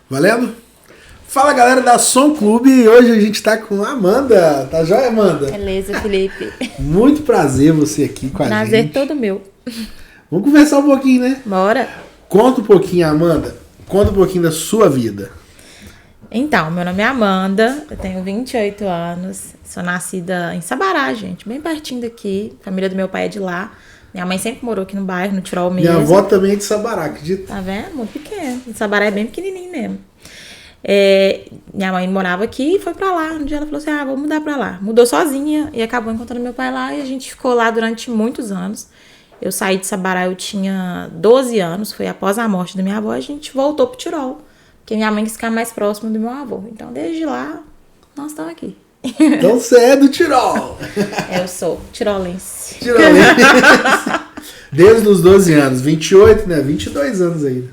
Valendo? Fala galera da Som Clube, hoje a gente tá com a Amanda, tá joia, Amanda? Beleza, Felipe. Muito prazer você aqui com a gente. Prazer todo meu. Vamos conversar um pouquinho, né? Bora. Conta um pouquinho, Amanda, conta um pouquinho da sua vida. Então, meu nome é Amanda, eu tenho 28 anos, sou nascida em Sabará, gente, bem pertinho daqui, a família do meu pai é de lá. Minha mãe sempre morou aqui no bairro, no Tirol mesmo. Minha avó também é de Sabará, acredita? Tá vendo? Muito pequeno. Sabará é bem pequenininho mesmo. Minha mãe morava aqui e foi pra lá. Um dia ela falou assim, vou mudar pra lá. Mudou sozinha e acabou encontrando meu pai lá e a gente ficou lá durante muitos anos. Eu saí de Sabará, eu tinha 12 anos, foi após a morte da minha avó, a gente voltou pro Tirol. Porque minha mãe quis ficar mais próxima do meu avô. Então, desde lá, nós estamos aqui. Então você é do Tirol. Eu sou tirolense. Tirolense. Desde os 12 anos, 28, né? 22 anos ainda.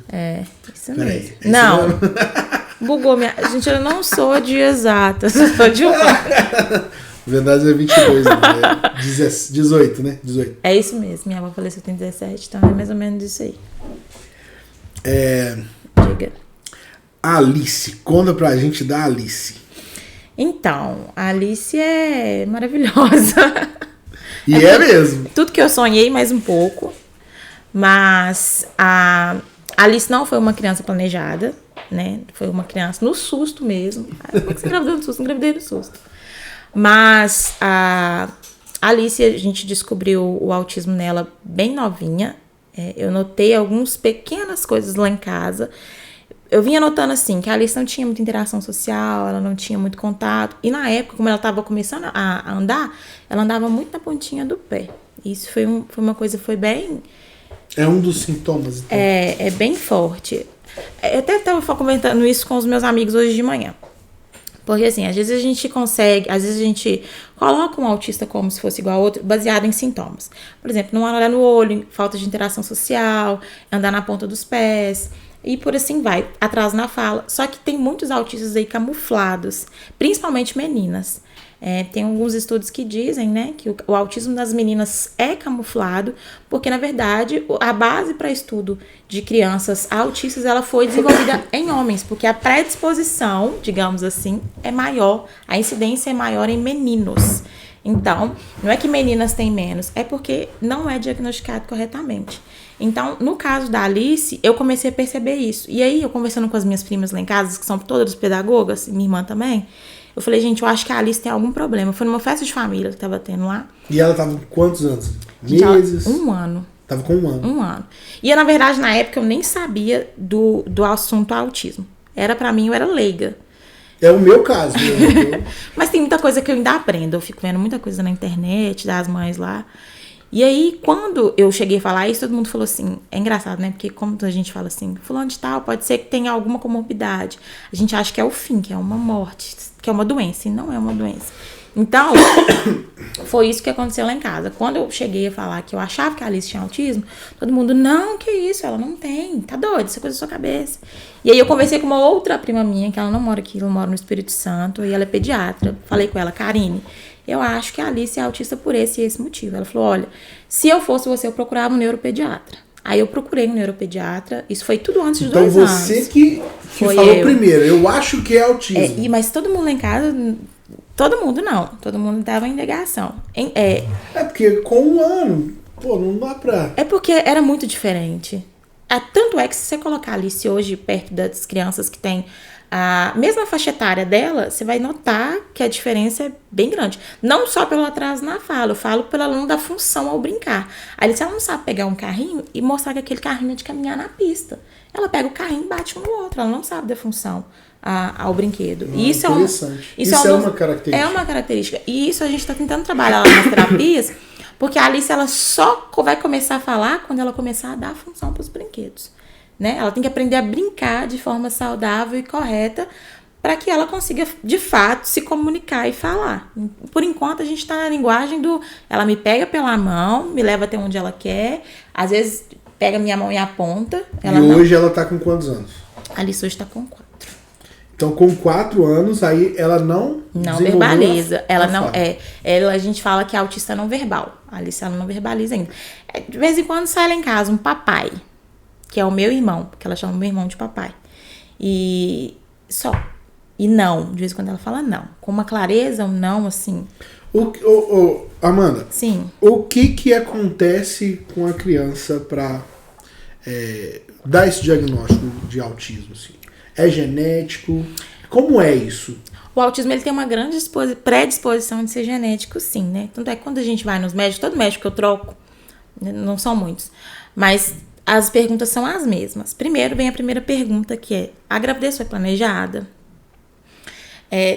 Isso Peraí, mesmo. Não, bugou minha... Gente, eu não sou de exatas, eu sou de humanas. Na verdade é 22, né? 18, né? 18. É isso mesmo, minha avó faleceu tem 17, então é mais ou menos isso aí. Diga. Alice, conta pra gente da Alice. Então, a Alice é maravilhosa. E é mesmo. Tudo que eu sonhei, mais um pouco. Mas a Alice não foi uma criança planejada, né? Foi uma criança no susto mesmo. Como é que você engravidou no susto? Engravidei no susto. Mas a Alice, a gente descobriu o autismo nela bem novinha. Eu notei algumas pequenas coisas lá em casa. Eu vinha notando assim, que a Alice não tinha muita interação social, ela não tinha muito contato. E na época, como ela estava começando a andar, ela andava muito na pontinha do pé. Isso foi uma coisa, foi bem... É um dos sintomas, então. É bem forte. Eu até estava comentando isso com os meus amigos hoje de manhã. Porque assim, às vezes a gente coloca um autista como se fosse igual a outro, baseado em sintomas. Por exemplo, não olhar no olho, falta de interação social, andar na ponta dos pés... E por assim vai, atraso na fala. Só que tem muitos autistas aí camuflados, principalmente meninas. Tem alguns estudos que dizem, né, que o autismo das meninas é camuflado, porque na verdade a base para estudo de crianças autistas ela foi desenvolvida em homens, porque a predisposição, digamos assim, é maior, a incidência é maior em meninos. Então, não é que meninas têm menos, é porque não é diagnosticado corretamente. Então, no caso da Alice, eu comecei a perceber isso. E aí, eu conversando com as minhas primas lá em casa, que são todas pedagogas, minha irmã também, eu falei, gente, eu acho que a Alice tem algum problema. Foi numa festa de família que tava tendo lá. E ela tava com quantos anos? Meses? 1 ano. Tava com 1 ano. 1 ano. E, na verdade, na época, eu nem sabia do assunto autismo. Pra mim, eu era leiga. É o meu caso. Né? Mas tem muita coisa que eu ainda aprendo. Eu fico vendo muita coisa na internet, das mães lá. E aí, quando eu cheguei a falar isso, todo mundo falou assim, é engraçado, né? Porque como a gente fala assim, fulano de tal, pode ser que tenha alguma comorbidade. A gente acha que é o fim, que é uma morte, que é uma doença, e não é uma doença. Então, foi isso que aconteceu lá em casa. Quando eu cheguei a falar que eu achava que a Alice tinha autismo, todo mundo, não, que isso, ela não tem, tá doida, isso é coisa da sua cabeça. E aí eu conversei com uma outra prima minha, que ela não mora aqui, ela mora no Espírito Santo, e ela é pediatra. Falei com ela, Karine, eu acho que a Alice é autista por esse e esse motivo. Ela falou, olha, se eu fosse você, eu procurava um neuropediatra. Aí eu procurei um neuropediatra, isso foi tudo antes de 2 anos. Então você que falou primeiro, eu acho que é autismo. Mas todo mundo lá em casa, todo mundo não, todo mundo dava em negação. Porque com 1 ano, pô, não dá pra... É porque era muito diferente. Tanto é que se você colocar a Alice hoje perto das crianças que têm a mesma faixa etária dela, você vai notar que a diferença é bem grande. Não só pelo atraso na fala, eu falo pela não da função ao brincar. A Alice, ela não sabe pegar um carrinho e mostrar que aquele carrinho é de caminhar na pista. Ela pega o carrinho e bate um no outro, ela não sabe da função ao brinquedo. E isso interessante. Isso é uma característica. É uma característica. E isso a gente está tentando trabalhar lá nas terapias, porque a Alice, ela só vai começar a falar quando ela começar a dar função para os brinquedos. Né? Ela tem que aprender a brincar de forma saudável e correta para que ela consiga, de fato, se comunicar e falar. Por enquanto, a gente está na linguagem do... Ela me pega pela mão, me leva até onde ela quer, às vezes pega minha mão e aponta. Hoje ela está com quantos anos? A Alice hoje está com 4. Então, com 4 anos, aí ela não verbaliza. Ela não a gente fala que é autista não verbal. A Alice, ela não verbaliza ainda. De vez em quando sai lá em casa um papai, que é o meu irmão, porque ela chama meu irmão de papai. E só. E não. De vez em quando ela fala não. Com uma clareza, um não, assim. Amanda, Sim. o que acontece com a criança para dar esse diagnóstico de autismo? Assim? É genético? Como é isso? O autismo ele tem uma grande predisposição de ser genético, sim, né? Tanto é que quando a gente vai nos médicos, todo médico que eu troco, não são muitos, mas as perguntas são as mesmas. Primeiro vem a primeira pergunta, que é: a gravidez foi planejada?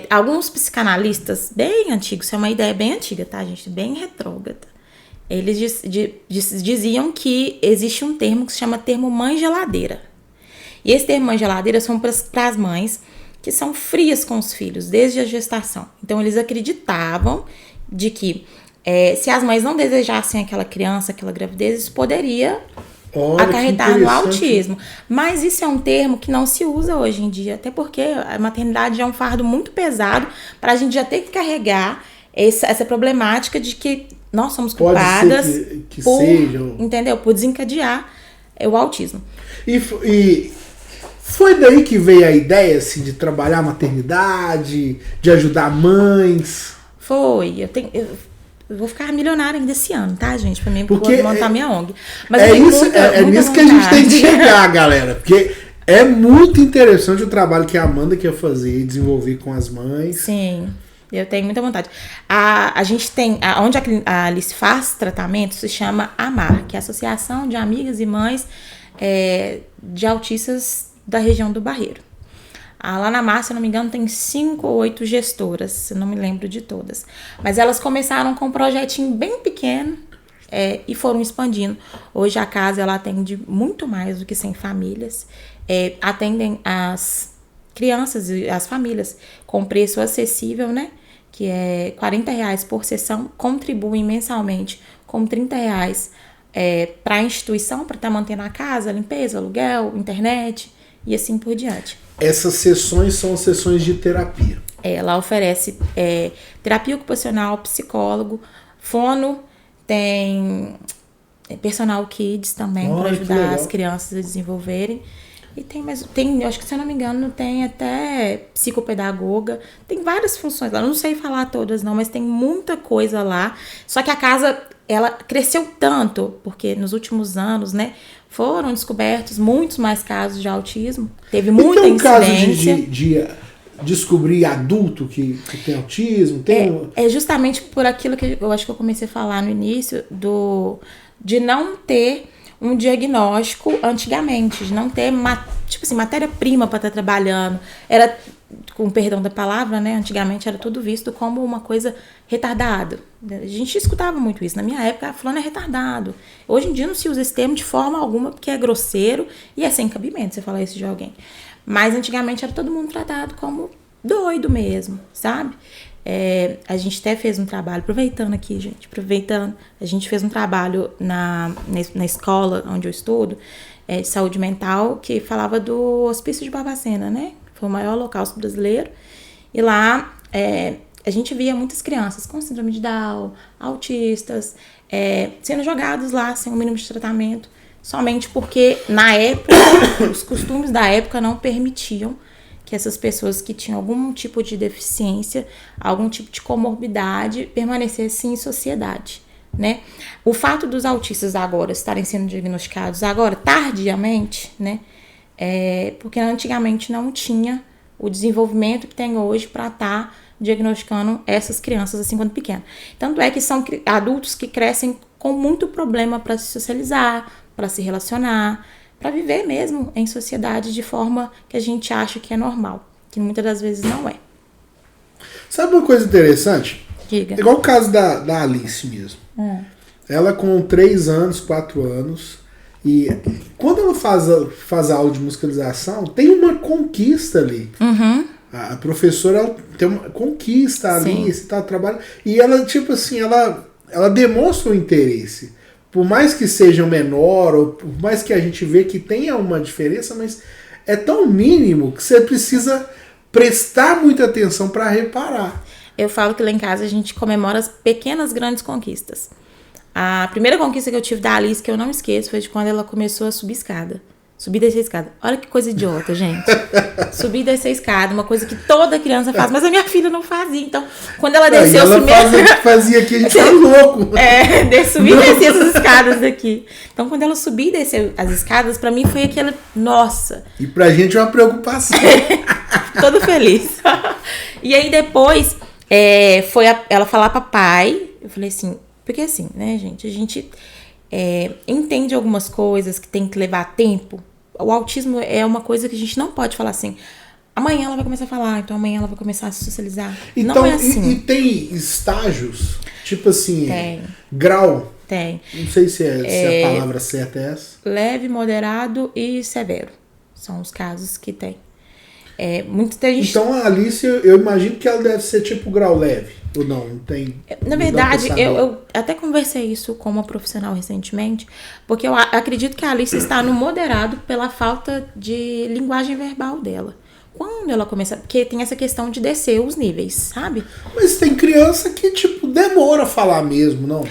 Alguns psicanalistas bem antigos, isso é uma ideia bem antiga, tá, gente? Bem retrógrada. Eles diziam que existe um termo que se chama termo mãe geladeira. E esse termo mãe geladeira são para as mães que são frias com os filhos desde a gestação. Então, eles acreditavam de que se as mães não desejassem aquela criança, aquela gravidez, isso poderia acarretar no autismo. Mas isso é um termo que não se usa hoje em dia, até porque a maternidade é um fardo muito pesado para a gente já ter que carregar essa problemática de que nós somos culpadas por desencadear o autismo. E foi daí que veio a ideia assim, de trabalhar a maternidade, de ajudar mães? Foi. Eu vou ficar milionária ainda esse ano, tá, gente? Pra mim, porque vou montar minha ONG. Mas é nisso que a gente tem que chegar, galera. Porque é muito interessante o trabalho que a Amanda quer fazer e desenvolver com as mães. Sim, eu tenho muita vontade. A gente tem, onde a Alice faz tratamento, se chama AMAR, que é a Associação de Amigas e Mães de Autistas da região do Barreiro. Lá na AMAR, se eu não me engano, tem 5 ou 8 gestoras, se não me lembro de todas. Mas elas começaram com um projetinho bem pequeno e foram expandindo. Hoje a casa ela atende muito mais do que 100 famílias. Atendem as crianças e as famílias com preço acessível, né? Que é R$40 por sessão, contribuem mensalmente com R$30 para a instituição, para estar mantendo a casa, limpeza, aluguel, internet e assim por diante. Essas sessões são sessões de terapia. Ela oferece terapia ocupacional, psicólogo, fono, tem personal kids também para ajudar as crianças a desenvolverem. E tem, eu acho que se eu não me engano, tem até psicopedagoga. Tem várias funções lá. Eu não sei falar todas não, mas tem muita coisa lá. Só que a casa, ela cresceu tanto, porque nos últimos anos, né, foram descobertos muitos mais casos de autismo. Teve muita incidência. Caso de descobrir adulto que tem autismo? É justamente por aquilo que eu acho que eu comecei a falar no início, de não ter um diagnóstico antigamente, de não ter matéria-prima para estar trabalhando. Era, com perdão da palavra, né? Antigamente era tudo visto como uma coisa retardada. A gente escutava muito isso. Na minha época, fulano é retardado. Hoje em dia não se usa esse termo de forma alguma, porque é grosseiro e é sem cabimento você falar isso de alguém. Mas antigamente era todo mundo tratado como doido mesmo, sabe? A gente até fez um trabalho, aproveitando aqui, gente, a gente fez um trabalho na escola onde eu estudo, de saúde mental, que falava do Hospício de Barbacena, né? Foi o maior holocausto brasileiro. E lá a gente via muitas crianças com síndrome de Down, autistas, sendo jogados lá sem o mínimo de tratamento, somente porque, na época, os costumes da época não permitiam que essas pessoas que tinham algum tipo de deficiência, algum tipo de comorbidade, permanecessem em sociedade, né? O fato dos autistas agora estarem sendo diagnosticados agora, tardiamente, né? Porque antigamente não tinha o desenvolvimento que tem hoje para estar diagnosticando essas crianças assim quando pequenas. Tanto é que são adultos que crescem com muito problema para se socializar, para se relacionar, para viver mesmo em sociedade de forma que a gente acha que é normal, que muitas das vezes não é. Sabe uma coisa interessante? Diga. Igual o caso da Alice mesmo. Ela com 3 anos, 4 anos, e quando ela faz aula de musicalização, tem uma conquista ali. Uhum. A professora ela tem uma conquista ali, está trabalhando, e ela, tipo assim, ela demonstra o interesse. Por mais que seja menor, ou por mais que a gente vê que tenha uma diferença, mas é tão mínimo que você precisa prestar muita atenção para reparar. Eu falo que lá em casa a gente comemora as pequenas grandes conquistas. A primeira conquista que eu tive da Alice, que eu não esqueço, foi de quando ela começou a subir escada. Subir e descer a escada. Olha que coisa idiota, gente. Subir e descer a escada, uma coisa que toda criança faz, mas a minha filha não fazia. Então, quando ela desceu os primeiros... Ela fazia aqui, a gente fica louco. Subir e descer essas escadas daqui. Então, quando ela subir e descer as escadas, pra mim foi aquela... Nossa! E pra gente é uma preocupação. Todo feliz. E aí, depois, ela falar pra pai. Eu falei assim... Porque assim, né, gente? A gente... entende algumas coisas que tem que levar tempo. O autismo é uma coisa que a gente não pode falar assim, amanhã ela vai começar a falar, então amanhã ela vai começar a se socializar. Então, não é assim. E tem estágios, tipo assim, tem. Grau? Tem. Não sei se a palavra certa é essa. Leve, moderado e severo. São os casos que tem. Muita gente... Então a Alice, eu imagino que ela deve ser tipo grau leve, ou não? Não tem... Na verdade, eu até conversei isso com uma profissional recentemente, porque eu acredito que a Alice está no moderado pela falta de linguagem verbal dela. Quando ela começa... Porque tem essa questão de descer os níveis, sabe? Mas tem criança que, tipo, demora a falar mesmo, não?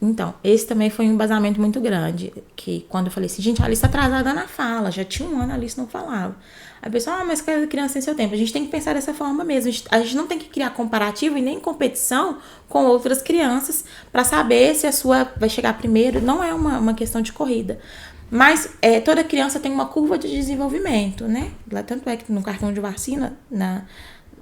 Então, esse também foi um embasamento muito grande, que quando eu falei assim, gente, a Alice está atrasada na fala, já tinha um ano a Alice não falava. A pessoa, mas cada criança tem seu tempo. A gente tem que pensar dessa forma mesmo. A gente não tem que criar comparativo e nem competição com outras crianças para saber se a sua vai chegar primeiro. Não é uma questão de corrida. Mas toda criança tem uma curva de desenvolvimento, né? Tanto é que no cartão de vacina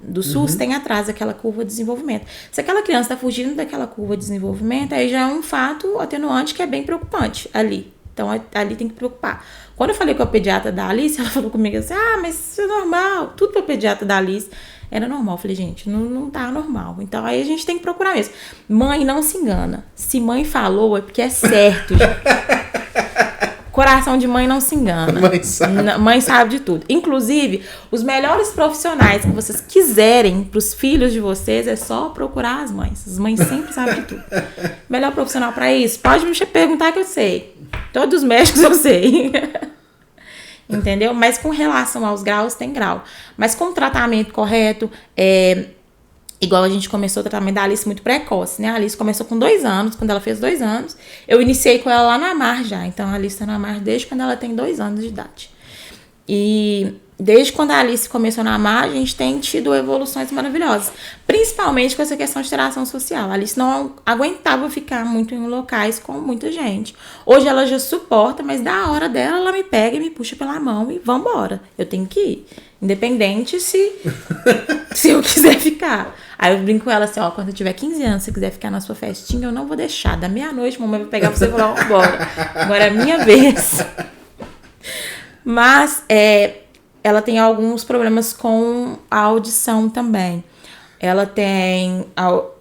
do SUS tem atrás aquela curva de desenvolvimento. Se aquela criança está fugindo daquela curva de desenvolvimento, aí já é um fato atenuante que é bem preocupante ali. Então, ali tem que preocupar. Quando eu falei com a pediatra da Alice, ela falou comigo assim, mas isso é normal. Tudo pra pediatra da Alice era normal. Eu falei, gente, não tá normal. Então, aí a gente tem que procurar mesmo. Mãe, não se engana. Se mãe falou, é porque é certo, gente. Coração de mãe não se engana. Mãe sabe de tudo. Inclusive, os melhores profissionais que vocês quiserem pros filhos de vocês é só procurar as mães. As mães sempre sabem de tudo. Melhor profissional pra isso? Pode me perguntar que eu sei. Todos os médicos eu sei. Entendeu? Mas com relação aos graus, tem grau. Mas com o tratamento correto, igual a gente começou o tratamento da Alice muito precoce, né? A Alice começou com 2 anos. Quando ela fez 2 anos, eu iniciei com ela lá no Amar já. Então, a Alice tá no Amar desde quando ela tem 2 anos de idade. E desde quando a Alice começou no Amar, a gente tem tido evoluções maravilhosas. Principalmente com essa questão de interação social. A Alice não aguentava ficar muito em locais com muita gente. Hoje ela já suporta, mas da hora dela, ela me pega e me puxa pela mão e vambora. Eu tenho que ir. Independente se eu quiser ficar. Aí eu brinco com ela assim, quando eu tiver 15 anos, se você quiser ficar na sua festinha, eu não vou deixar. Da meia-noite, mamãe vai pegar você e falar, vambora. Agora é minha vez. Mas, ela tem alguns problemas com a audição também. Ela tem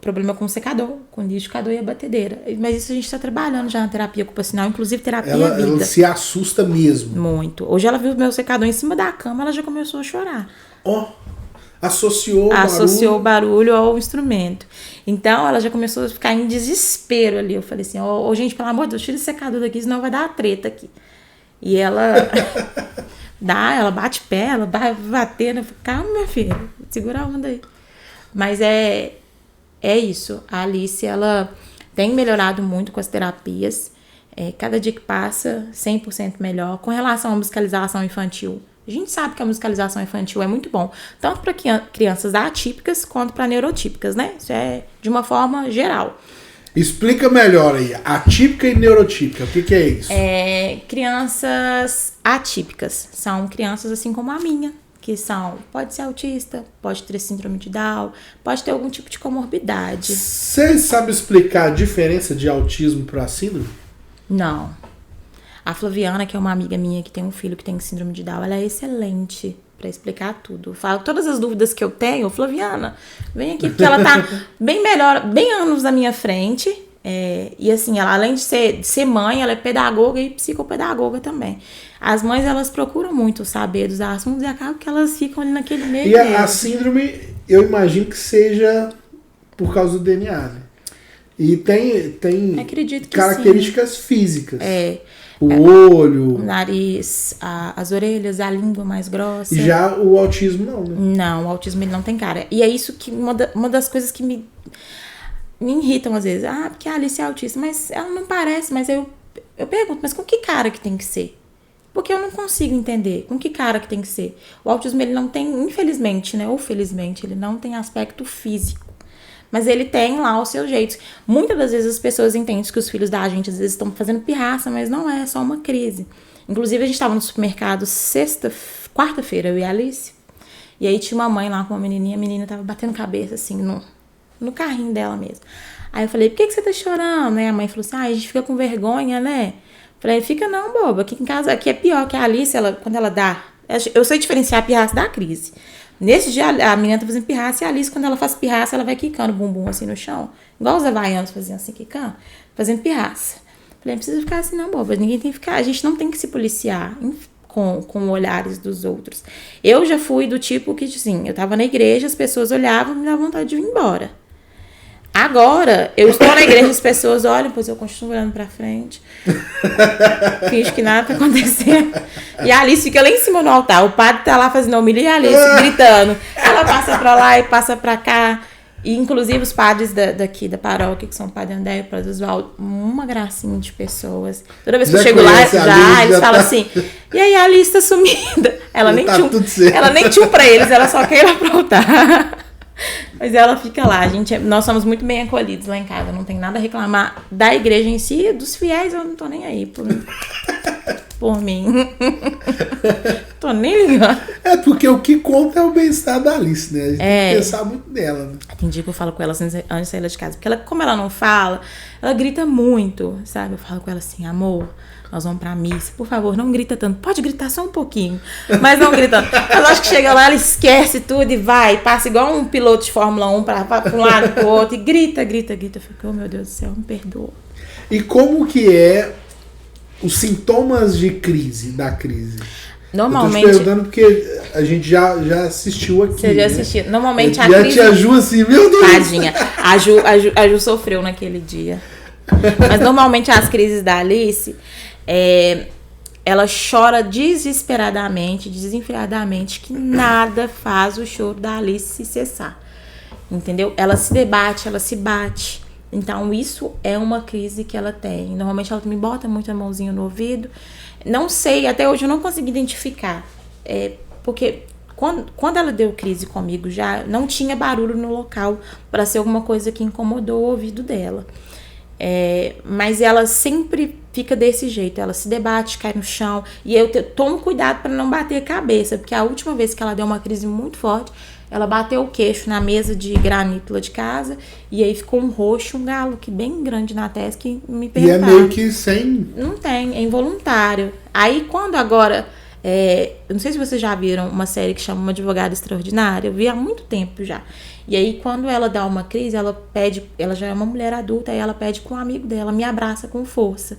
problema com o secador, com o liquidificador e a batedeira. Mas isso a gente está trabalhando já na terapia ocupacional, inclusive terapia vida. Ela se assusta mesmo. Muito. Hoje ela viu o meu secador em cima da cama, ela já começou a chorar. Associou o barulho ao instrumento. Então, ela já começou a ficar em desespero ali. Eu falei assim, gente, pelo amor de Deus, tira esse secador daqui, senão vai dar treta aqui. E ela... ela bate pé, ela vai batendo. Eu falei, calma, minha filha, segura a onda aí. Mas é isso. A Alice, ela tem melhorado muito com as terapias. Cada dia que passa, 100% melhor. Com relação à musicalização infantil, a gente sabe que a musicalização infantil é muito bom. Tanto para crianças atípicas, quanto para neurotípicas, né? Isso é de uma forma geral. Explica melhor aí, atípica e neurotípica, o que é isso? Crianças atípicas são crianças assim como a minha, que pode ser autista, pode ter síndrome de Down, pode ter algum tipo de comorbidade. Você sabe explicar a diferença de autismo para síndrome? Não. A Flaviana, que é uma amiga minha que tem um filho que tem síndrome de Down, ela é excelente para explicar tudo. Eu falo todas as dúvidas que eu tenho, Flaviana, vem aqui, porque ela tá bem melhor, bem anos na minha frente. E assim, ela além de ser mãe, ela é pedagoga e psicopedagoga também. As mães, elas procuram muito saber dos assuntos e acabam que elas ficam ali naquele meio. E a síndrome, eu imagino que seja por causa do DNA, né? E tem características físicas. O olho, o nariz, as orelhas, a língua mais grossa. E já o autismo não, né? Não, o autismo ele não tem cara. E é isso que uma das coisas que me irritam às vezes. Porque a Alice é autista, mas ela não parece. Mas eu pergunto, mas com que cara que tem que ser? Porque eu não consigo entender com que cara que tem que ser. O autismo, ele não tem, infelizmente, né, ou felizmente, ele não tem aspecto físico. Mas ele tem lá os seus jeitos. Muitas das vezes as pessoas entendem que os filhos da gente às vezes estão fazendo pirraça, mas não é só uma crise. Inclusive, a gente estava no supermercado quarta-feira, eu e a Alice. E aí tinha uma mãe lá com uma menininha, a menina tava batendo cabeça, assim, no carrinho dela mesmo. Aí eu falei, por que você tá chorando? Aí a mãe falou assim, a gente fica com vergonha, né? Falei, fica não, boba, aqui em casa, aqui é pior, que a Alice, quando ela dá, eu sei diferenciar a pirraça da crise. Nesse dia, a menina tá fazendo pirraça, e a Alice, quando ela faz pirraça, ela vai quicando o bumbum assim no chão, igual os havaianos faziam assim, quicando, fazendo pirraça. Falei, não precisa ficar assim não, boba, ninguém tem que ficar, a gente não tem que se policiar com olhares dos outros. Eu já fui do tipo que, assim, eu tava na igreja, as pessoas olhavam e me davam vontade de ir embora. Agora, eu estou na igreja, as pessoas olham, pois eu continuo olhando pra frente. Finge que nada tá acontecendo. E a Alice fica lá em cima no altar. O padre tá lá fazendo homilia e a Alice gritando. Ela passa pra lá e passa pra cá. E, inclusive, os padres daqui da paróquia, que são o Padre André e o Padre Oswaldo, uma gracinha de pessoas. Toda vez que eu chego lá, eles falam assim, e aí a Alice tá sumida. Ela nem tinha um pra eles, ela só quer ir lá pro altar. Mas ela fica lá, nós somos muito bem acolhidos lá em casa, não tem nada a reclamar da igreja em si, dos fiéis eu não tô nem aí por mim. Tô nem ligando. É porque o que conta é o bem-estar da Alice, né? A gente tem que pensar muito nela, né? Tem dia que eu falo com ela antes de sair de casa, porque como ela não fala, ela grita muito, sabe? Eu falo com ela assim, amor, nós vamos pra missa, por favor, não grita tanto. Pode gritar só um pouquinho, mas não gritando. Mas acho que chega lá, ela esquece tudo e vai, passa igual um piloto de Fórmula 1 pra um lado e pro outro, e grita. Eu fico, oh meu Deus do céu, me perdoa. E como que é os sintomas de crise, da crise? Normalmente. Eu tô te perguntando porque a gente já assistiu aqui. Você já assistiu. Normalmente a crise. crise. E a Ju assim, meu Deus. Tadinha. A Ju sofreu naquele dia. Mas normalmente as crises da Alice, ela chora desesperadamente, desenfreadamente, que nada faz o choro da Alice cessar. Entendeu? Ela se debate, ela se bate. Então, isso é uma crise que ela tem. Normalmente, ela me bota muito a mãozinha no ouvido. Não sei, até hoje eu não consegui identificar. Porque quando ela deu crise comigo já, não tinha barulho no local para ser alguma coisa que incomodou o ouvido dela. Mas ela sempre fica desse jeito. Ela se debate, cai no chão. E eu tomo cuidado para não bater a cabeça. Porque a última vez que ela deu uma crise muito forte, ela bateu o queixo na mesa de granito lá de casa. E aí ficou um roxo, um galo que bem grande na testa, que me perguntaram. E é meio que sem... Não tem, é involuntário. Aí quando agora... eu não sei se vocês já viram uma série que chama Uma Advogada Extraordinária. Eu vi há muito tempo já. E aí quando ela dá uma crise, ela já é uma mulher adulta, aí ela pede com um amigo dela, me abraça com força.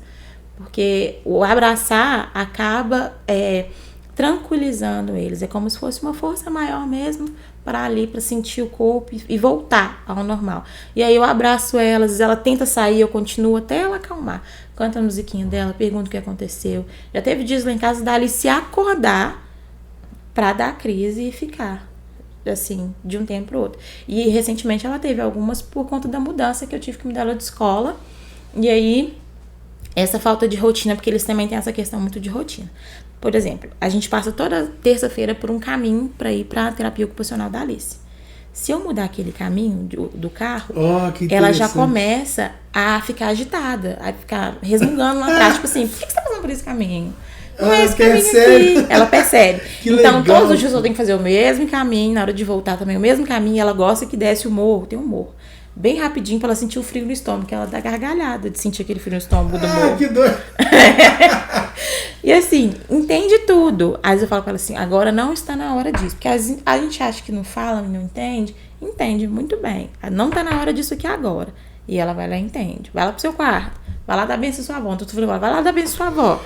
Porque o abraçar acaba tranquilizando eles. É como se fosse uma força maior mesmo para sentir o corpo e voltar ao normal. E aí eu abraço ela, às vezes ela tenta sair, eu continuo até ela acalmar. Canta a musiquinha dela, pergunta o que aconteceu. Já teve dias lá em casa da Alice se acordar para dar crise e ficar assim, de um tempo pro outro. E recentemente ela teve algumas por conta da mudança que eu tive que mudar ela de escola. E aí, essa falta de rotina, porque eles também têm essa questão muito de rotina. Por exemplo, a gente passa toda terça-feira por um caminho para ir para a terapia ocupacional da Alice. Se eu mudar aquele caminho do carro, ela já começa a ficar agitada, a ficar resmungando lá atrás, tipo assim, por que você tá passando por esse caminho? Não é esse caminho aqui. Ela percebe. Então, legal. Todos os dias eu tenho que fazer o mesmo caminho, na hora de voltar também o mesmo caminho, ela gosta que desce o morro, tem um morro. Bem rapidinho pra ela sentir o frio no estômago, que ela dá gargalhada de sentir aquele frio no estômago do morro. Que doido. E assim, entende tudo. Às vezes eu falo pra ela assim, agora não está na hora disso. Porque a gente acha que não fala e não entende. Entende muito bem. Não tá na hora disso aqui agora. E ela vai lá e entende. Vai lá pro seu quarto. Vai lá dar benção à sua avó. Então, eu falei, vai lá dar benção à sua avó.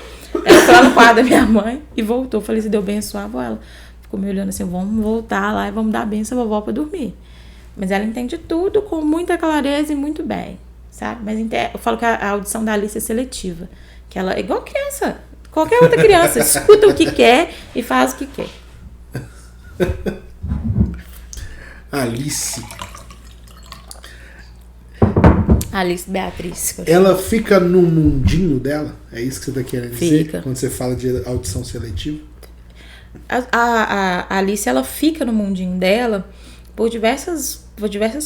Ela foi lá no quarto da minha mãe e voltou. Eu falei, você deu benção à sua avó? Ela ficou me olhando assim, vamos voltar lá e vamos dar benção à vovó pra dormir. Mas ela entende tudo com muita clareza e muito bem, sabe? Mas eu falo que a audição da Alice é seletiva. Que ela é igual criança. Qualquer outra criança. Escuta o que quer e faz o que quer. Alice Beatriz. Ela fica no mundinho dela? É isso que você tá querendo dizer? Fica. Quando você fala de audição seletiva? A Alice, ela fica no mundinho dela por diversas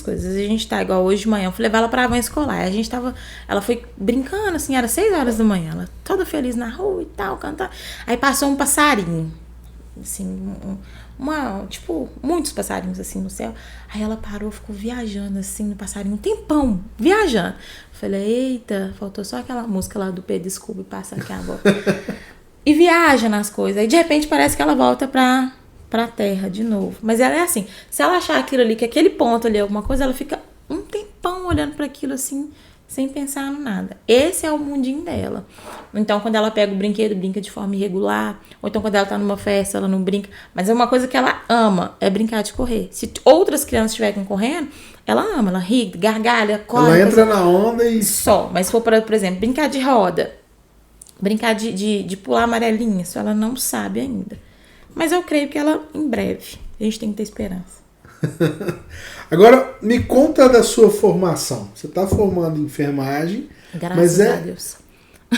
coisas. A gente tá igual hoje de manhã, eu fui levar ela pra van escolar. Ela foi brincando, assim, era 6 horas da manhã, ela toda feliz na rua e tal, cantando. Aí passou um passarinho, assim, tipo, muitos passarinhos assim no céu. Aí ela parou, ficou viajando assim no passarinho, um tempão, viajando. Falei, eita, faltou só aquela música lá do Pedro Scooby, passa aqui agora. E viaja nas coisas. Aí de repente parece que ela volta pra terra de novo. Mas ela é assim, se ela achar aquilo ali, que aquele ponto ali é alguma coisa, ela fica um tempão olhando para aquilo assim, sem pensar no nada. Esse é o mundinho dela. Então, quando ela pega o brinquedo, brinca de forma irregular. Ou então, quando ela tá numa festa, ela não brinca. Mas é uma coisa que ela ama, é brincar de correr. Se outras crianças estiverem correndo, ela ama, ela ri, gargalha, corre. Ela entra na onda e... Só, mas se for, por exemplo, brincar de roda, brincar de pular amarelinha, isso ela não sabe ainda. Mas eu creio que ela, em breve, a gente tem que ter esperança. Agora, me conta da sua formação. Você está formando em enfermagem. Graças a Deus.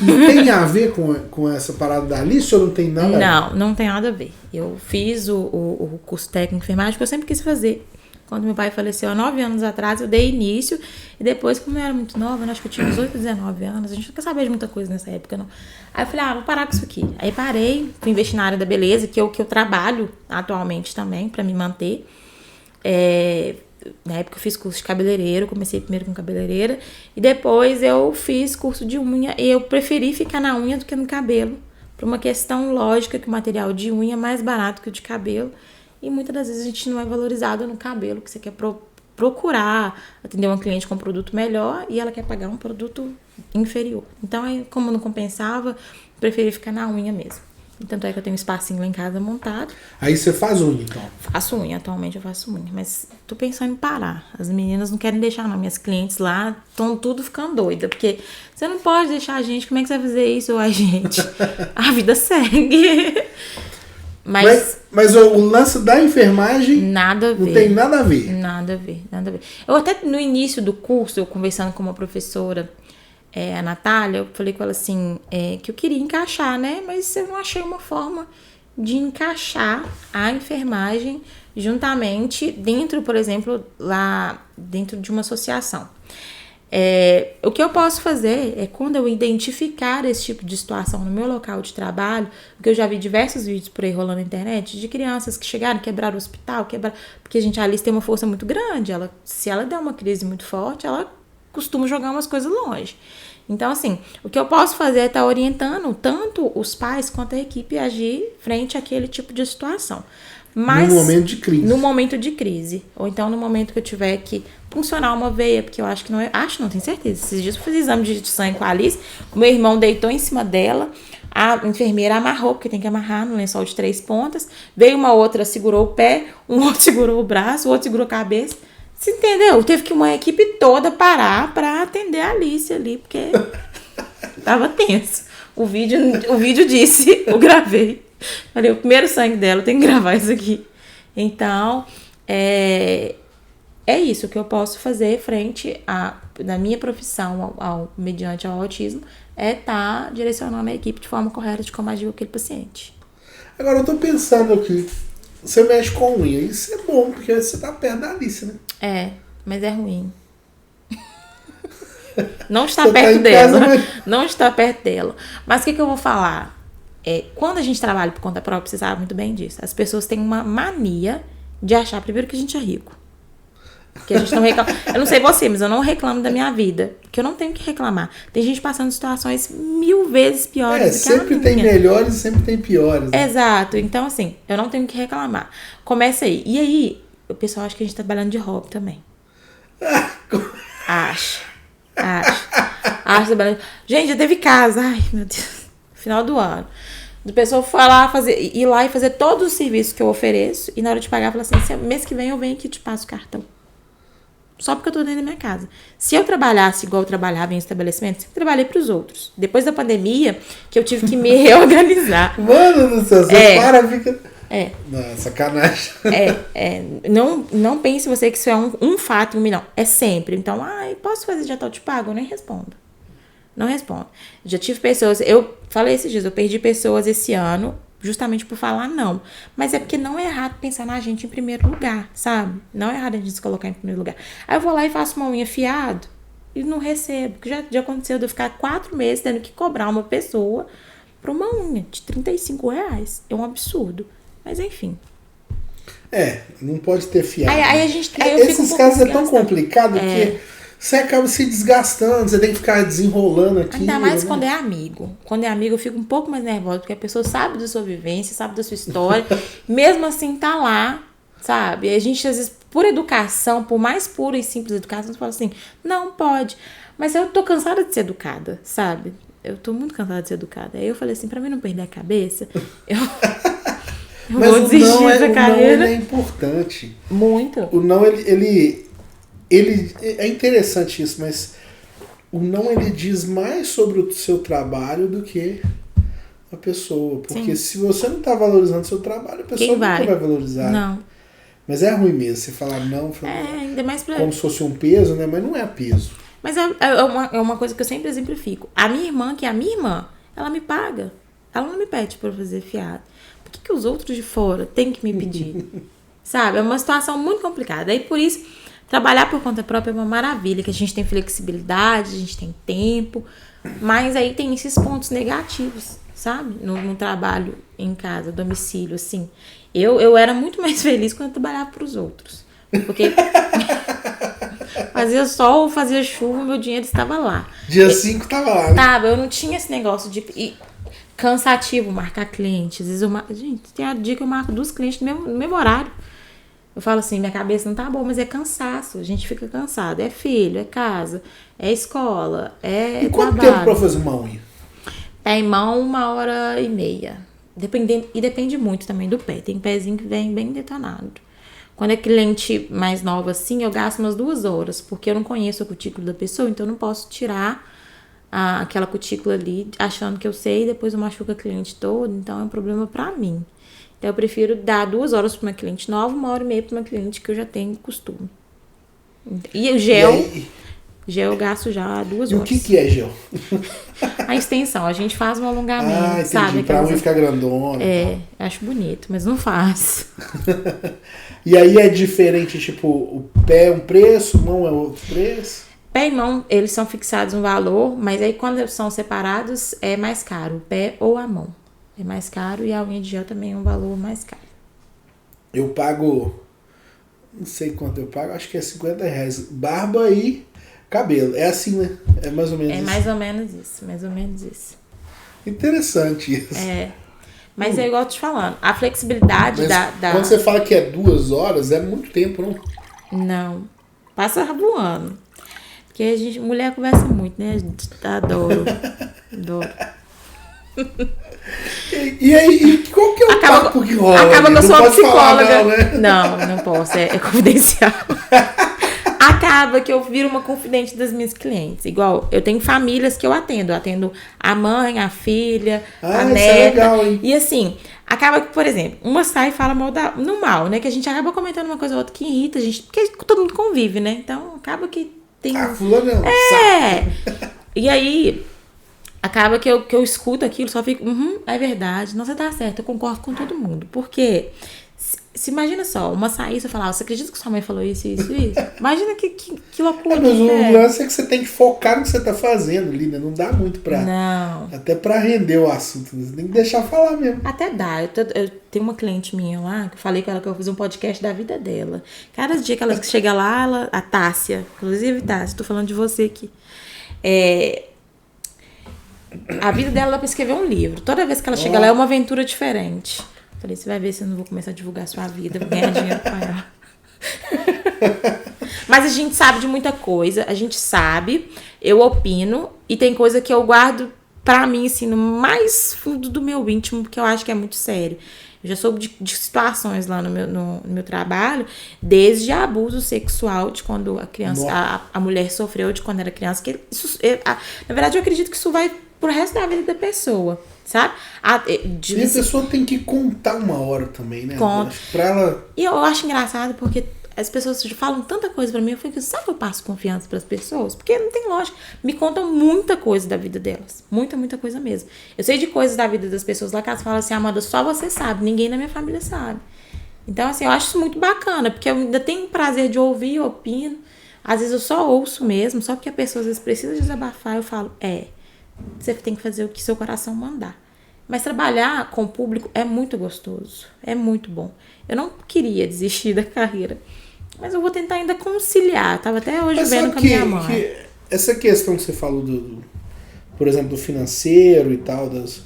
Não tem a ver com essa parada da Alice ou não tem nada a ver? Não tem nada a ver. Eu fiz o curso técnico de enfermagem que eu sempre quis fazer. Quando meu pai faleceu há 9 anos atrás, eu dei início. E depois, como eu era muito nova, acho que eu tinha 18, 19 anos, a gente não quer saber de muita coisa nessa época, não. Aí eu falei, vou parar com isso aqui. Aí parei, fui investir na área da beleza, que eu trabalho atualmente também, pra me manter. Na época eu fiz curso de cabeleireiro, comecei primeiro com cabeleireira. E depois eu fiz curso de unha. E eu preferi ficar na unha do que no cabelo. Por uma questão lógica que o material de unha é mais barato que o de cabelo. E muitas das vezes a gente não é valorizado no cabelo, que você quer procurar atender uma cliente com um produto melhor e ela quer pagar um produto inferior. Então, aí, como não compensava, preferi ficar na unha mesmo. E tanto é que eu tenho um espacinho lá em casa montado. Aí você faz unha, então? Faço unha, atualmente eu faço unha, mas tô pensando em parar. As meninas não querem deixar, não. Minhas clientes lá estão tudo ficando doida, porque você não pode deixar a gente, como é que você vai fazer isso? Ai, gente, a vida segue. Mas o lance da enfermagem nada a ver. Não tem nada a ver. Nada a ver. Eu até no início do curso, eu conversando com uma professora, a Natália, eu falei com ela assim, que eu queria encaixar, né? Mas eu não achei uma forma de encaixar a enfermagem juntamente dentro, por exemplo, lá dentro de uma associação. O que eu posso fazer é, quando eu identificar esse tipo de situação no meu local de trabalho, porque eu já vi diversos vídeos por aí rolando na internet, de crianças que chegaram, quebraram o hospital, porque a Alice tem uma força muito grande, se ela der uma crise muito forte, ela costuma jogar umas coisas longe. Então, assim, o que eu posso fazer é estar orientando tanto os pais quanto a equipe a agir frente àquele tipo de situação. Mas, no momento de crise. No momento de crise. Ou então no momento que eu tiver que funcionar uma veia, porque eu acho que não é. Não tenho certeza. Esses dias eu fiz exame de sangue com a Alice, o meu irmão deitou em cima dela, a enfermeira amarrou, porque tem que amarrar no lençol de 3 pontas. Veio uma outra, segurou o pé, um outro segurou o braço, o outro segurou a cabeça. Você entendeu? Teve que uma equipe toda parar pra atender a Alice ali, porque tava tenso. O vídeo disse, eu gravei. Falei, o primeiro sangue dela, eu tenho que gravar isso aqui. Então, é isso que eu posso fazer frente da minha profissão, mediante ao autismo, é estar direcionando a equipe de forma correta de como agir com aquele paciente. Agora, eu tô pensando aqui, você mexe com unha, isso é bom, porque você tá perto da Alice, né? Mas é ruim. Não está perto dela. Não está perto dela. Mas o que eu vou falar? Quando a gente trabalha por conta própria, você sabe muito bem disso. As pessoas têm uma mania de achar, primeiro, que a gente é rico. Que a gente não reclama. Eu não sei você, mas eu não reclamo da minha vida. Porque eu não tenho que reclamar. Tem gente passando situações 1000 vezes piores do que a minha. Sempre tem melhores e sempre tem piores. Né? Exato. Então, assim, eu não tenho que reclamar. Começa aí. E aí, o pessoal acha que a gente tá trabalhando de hobby também. Acha. Gente, já teve casa. Ai, meu Deus. Final do ano. Do pessoal ir lá e fazer todos os serviços que eu ofereço. E na hora de pagar, falar assim, mês que vem eu venho aqui e te passo o cartão. Só porque eu tô dentro da minha casa. Se eu trabalhasse igual eu trabalhava em estabelecimento, sempre trabalhei pros outros. Depois da pandemia, que eu tive que me reorganizar. Mano do céu, você fica... Não, sacanagem. Não pense você que isso é um fato, não. É sempre. Então, posso fazer de tal te pago? Eu nem respondo. Não respondo. Já tive pessoas... Eu falei esses dias, eu perdi pessoas esse ano justamente por falar não. Mas é porque não é errado pensar na gente em primeiro lugar, sabe? Não é errado a gente se colocar em primeiro lugar. Aí eu vou lá e faço uma unha fiado e não recebo. Porque já aconteceu de eu ficar 4 meses tendo que cobrar uma pessoa por uma unha de R$35. É um absurdo. Mas enfim. Não pode ter fiado. Aí esses casos é tão complicado que você acaba se desgastando, você tem que ficar desenrolando aqui. Ainda mais quando é amigo. Quando é amigo, eu fico um pouco mais nervosa, porque a pessoa sabe da sua vivência, sabe da sua história, mesmo assim tá lá, sabe? E a gente, às vezes, por educação, por mais pura e simples educação, você fala assim, não pode. Mas eu tô cansada de ser educada, sabe? Eu tô muito cansada de ser educada. Aí eu falei assim, pra mim não perder a cabeça, eu vou desistir dessa carreira. O não é importante. Muito. O não, ele é interessante isso, mas o não, ele diz mais sobre o seu trabalho do que a pessoa. Porque se você não tá valorizando o seu trabalho, a pessoa nunca vai valorizar. Não. Mas é ruim mesmo, você falar não, ainda mais pra... como se fosse um peso, né? Mas não é peso. Mas é uma coisa que eu sempre exemplifico. A minha irmã, que é a minha irmã, ela me paga. Ela não me pede pra fazer fiado. Por que os outros de fora têm que me pedir? Sabe? É uma situação muito complicada. Aí por isso... Trabalhar por conta própria é uma maravilha, que a gente tem flexibilidade, a gente tem tempo, mas aí tem esses pontos negativos, sabe? No trabalho em casa, domicílio, assim. Eu era muito mais feliz quando eu trabalhava para os outros, porque fazia sol, fazia chuva, meu dinheiro estava lá. Dia 5 estava lá, né? Tava, eu não tinha esse negócio de... cansativo marcar clientes. Às vezes gente, tem a dia que eu marco 2 clientes no mesmo horário. Eu falo assim, minha cabeça não tá boa, mas é cansaço. A gente fica cansado. É filho, é casa, é escola, é E quanto trabalho. tempo pra fazer uma unha? Pé em mão, 1h30. Depende muito também do pé. Tem pezinho que vem bem detonado. Quando é cliente mais nova assim, eu gasto umas 2 horas, porque eu não conheço a cutícula da pessoa, então eu não posso tirar aquela cutícula ali achando que eu sei e depois eu machuco a cliente toda. Então é um problema pra mim. Então, eu prefiro dar 2 horas para uma cliente nova, 1h30 para uma cliente que eu já tenho costume. E o gel eu gasto já 2 horas. E o que é gel? A extensão. A gente faz um alongamento, entendi. sabe? Pra unha ficar grandona. Acho bonito, mas não faz. E aí é diferente, tipo, o pé é um preço, mão é outro preço? Pé e mão, eles são fixados um valor, mas aí quando são separados é mais caro, o pé ou a mão. É mais caro e a unha de gel também é um valor mais caro. Eu pago, não sei quanto eu pago, acho que é R$50. Barba e cabelo. É assim, né? É mais ou menos isso. É mais ou menos isso. Interessante isso. Mas é igual eu tô te falando, a flexibilidade Quando você fala que é 2 horas, é muito tempo, não? Não. Passa voando. Porque a gente, mulher conversa muito, né? Adoro. E aí, qual que é o papo que rola? Acaba que eu sou uma psicóloga. Falar, não, né? Não posso, é confidencial. Acaba que eu viro uma confidente das minhas clientes. Igual, eu tenho famílias que eu atendo. Eu atendo a mãe, a filha, a neta. Isso é legal, hein? E assim, acaba que, por exemplo, uma sai e fala mal, né? Que a gente acaba comentando uma coisa ou outra que irrita a gente. Porque todo mundo convive, né? Então, acaba que tem... fulano não. E aí... Acaba que eu escuto aquilo, só fico, é verdade, não, você tá certo, eu concordo com todo mundo. Porque, se imagina só, uma saída, você falar, você acredita que sua mãe falou isso? Imagina que loucura. Mas o lance é que você tem que focar no que você tá fazendo, Lina. Não dá muito pra... Não. Até pra render o assunto, você tem que deixar falar mesmo. Até dá. Eu tenho uma cliente minha lá, que eu falei com ela que eu vou fazer um podcast da vida dela. Cada dia que ela chega lá, a Tássia, inclusive Tássia, tô falando de você aqui. A vida dela, ela pra escrever um livro. Toda vez que ela chega lá, é uma aventura diferente. Falei, você vai ver se eu não vou começar a divulgar a sua vida, vou ganhar dinheiro com ela. Mas a gente sabe de muita coisa, a gente sabe, eu opino, e tem coisa que eu guardo pra mim, assim, no mais fundo do meu íntimo, porque eu acho que é muito sério. Eu já soube de situações lá no meu trabalho, desde abuso sexual, de quando a criança, a mulher sofreu de quando era criança. Na verdade, eu acredito que isso vai pro resto da vida da pessoa, sabe? E a pessoa tem que contar uma hora também, né? Pra ela... E eu acho engraçado porque as pessoas falam tanta coisa pra mim, eu fico, sabe que eu passo confiança pras pessoas? Porque não tem lógica. Me contam muita coisa da vida delas. Muita, muita coisa mesmo. Eu sei de coisas da vida das pessoas lá que elas falam assim, Amanda, só você sabe, ninguém na minha família sabe. Então, assim, eu acho isso muito bacana, porque eu ainda tenho prazer de ouvir, opino. Às vezes eu só ouço mesmo, só porque a pessoa às vezes precisa desabafar, eu falo, você tem que fazer o que seu coração mandar. Mas trabalhar com o público é muito gostoso, é muito bom. Eu não queria desistir da carreira, mas eu vou tentar ainda conciliar. Tava até hoje vendo com a minha mãe. Essa questão que você falou, por exemplo, do financeiro e tal, das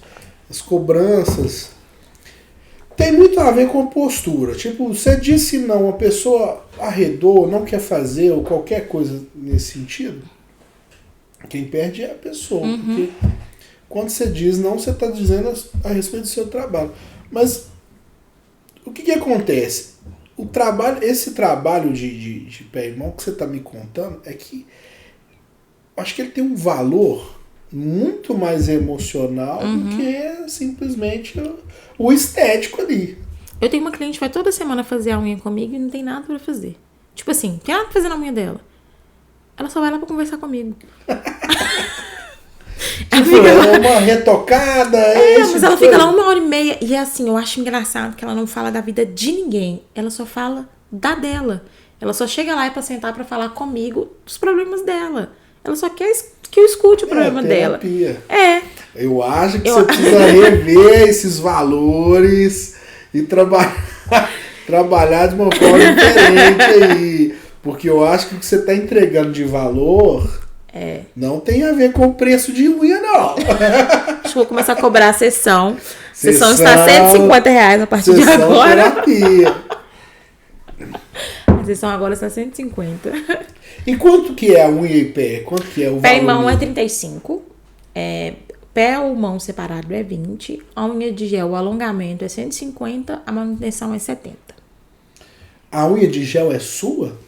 cobranças, tem muito a ver com a postura. Tipo, você disse não, a pessoa arredou, não quer fazer, ou qualquer coisa nesse sentido, quem perde é a pessoa. Porque quando você diz não, você está dizendo a respeito do seu trabalho. Mas o que acontece? Esse trabalho de pé e mão que você está me contando é que acho que ele tem um valor muito mais emocional do que simplesmente o estético ali. Eu tenho uma cliente que vai toda semana fazer a unha comigo e não tem nada pra fazer. Tipo assim, não tem nada pra fazer na unha dela. Ela só vai lá pra conversar comigo. É uma retocada. Mas ela fica lá 1h30. E assim, eu acho engraçado que ela não fala da vida de ninguém. Ela só fala da dela. Ela só chega lá pra sentar pra falar comigo dos problemas dela. Ela só quer que eu escute o problema dela. Eu acho que você precisa rever esses valores e trabalhar de uma forma diferente aí. Porque eu acho que o que você está entregando de valor não tem a ver com o preço de unha, não. Acho que vou começar a cobrar a sessão. A sessão está R$150 a partir de agora. Terapia. A sessão agora está 150. E quanto que é a unha e pé? Quanto que é o valor? Pé e mão é 35. Pé ou mão separado é 20. A unha de gel, o alongamento é 150. A manutenção é 70. A unha de gel é sua?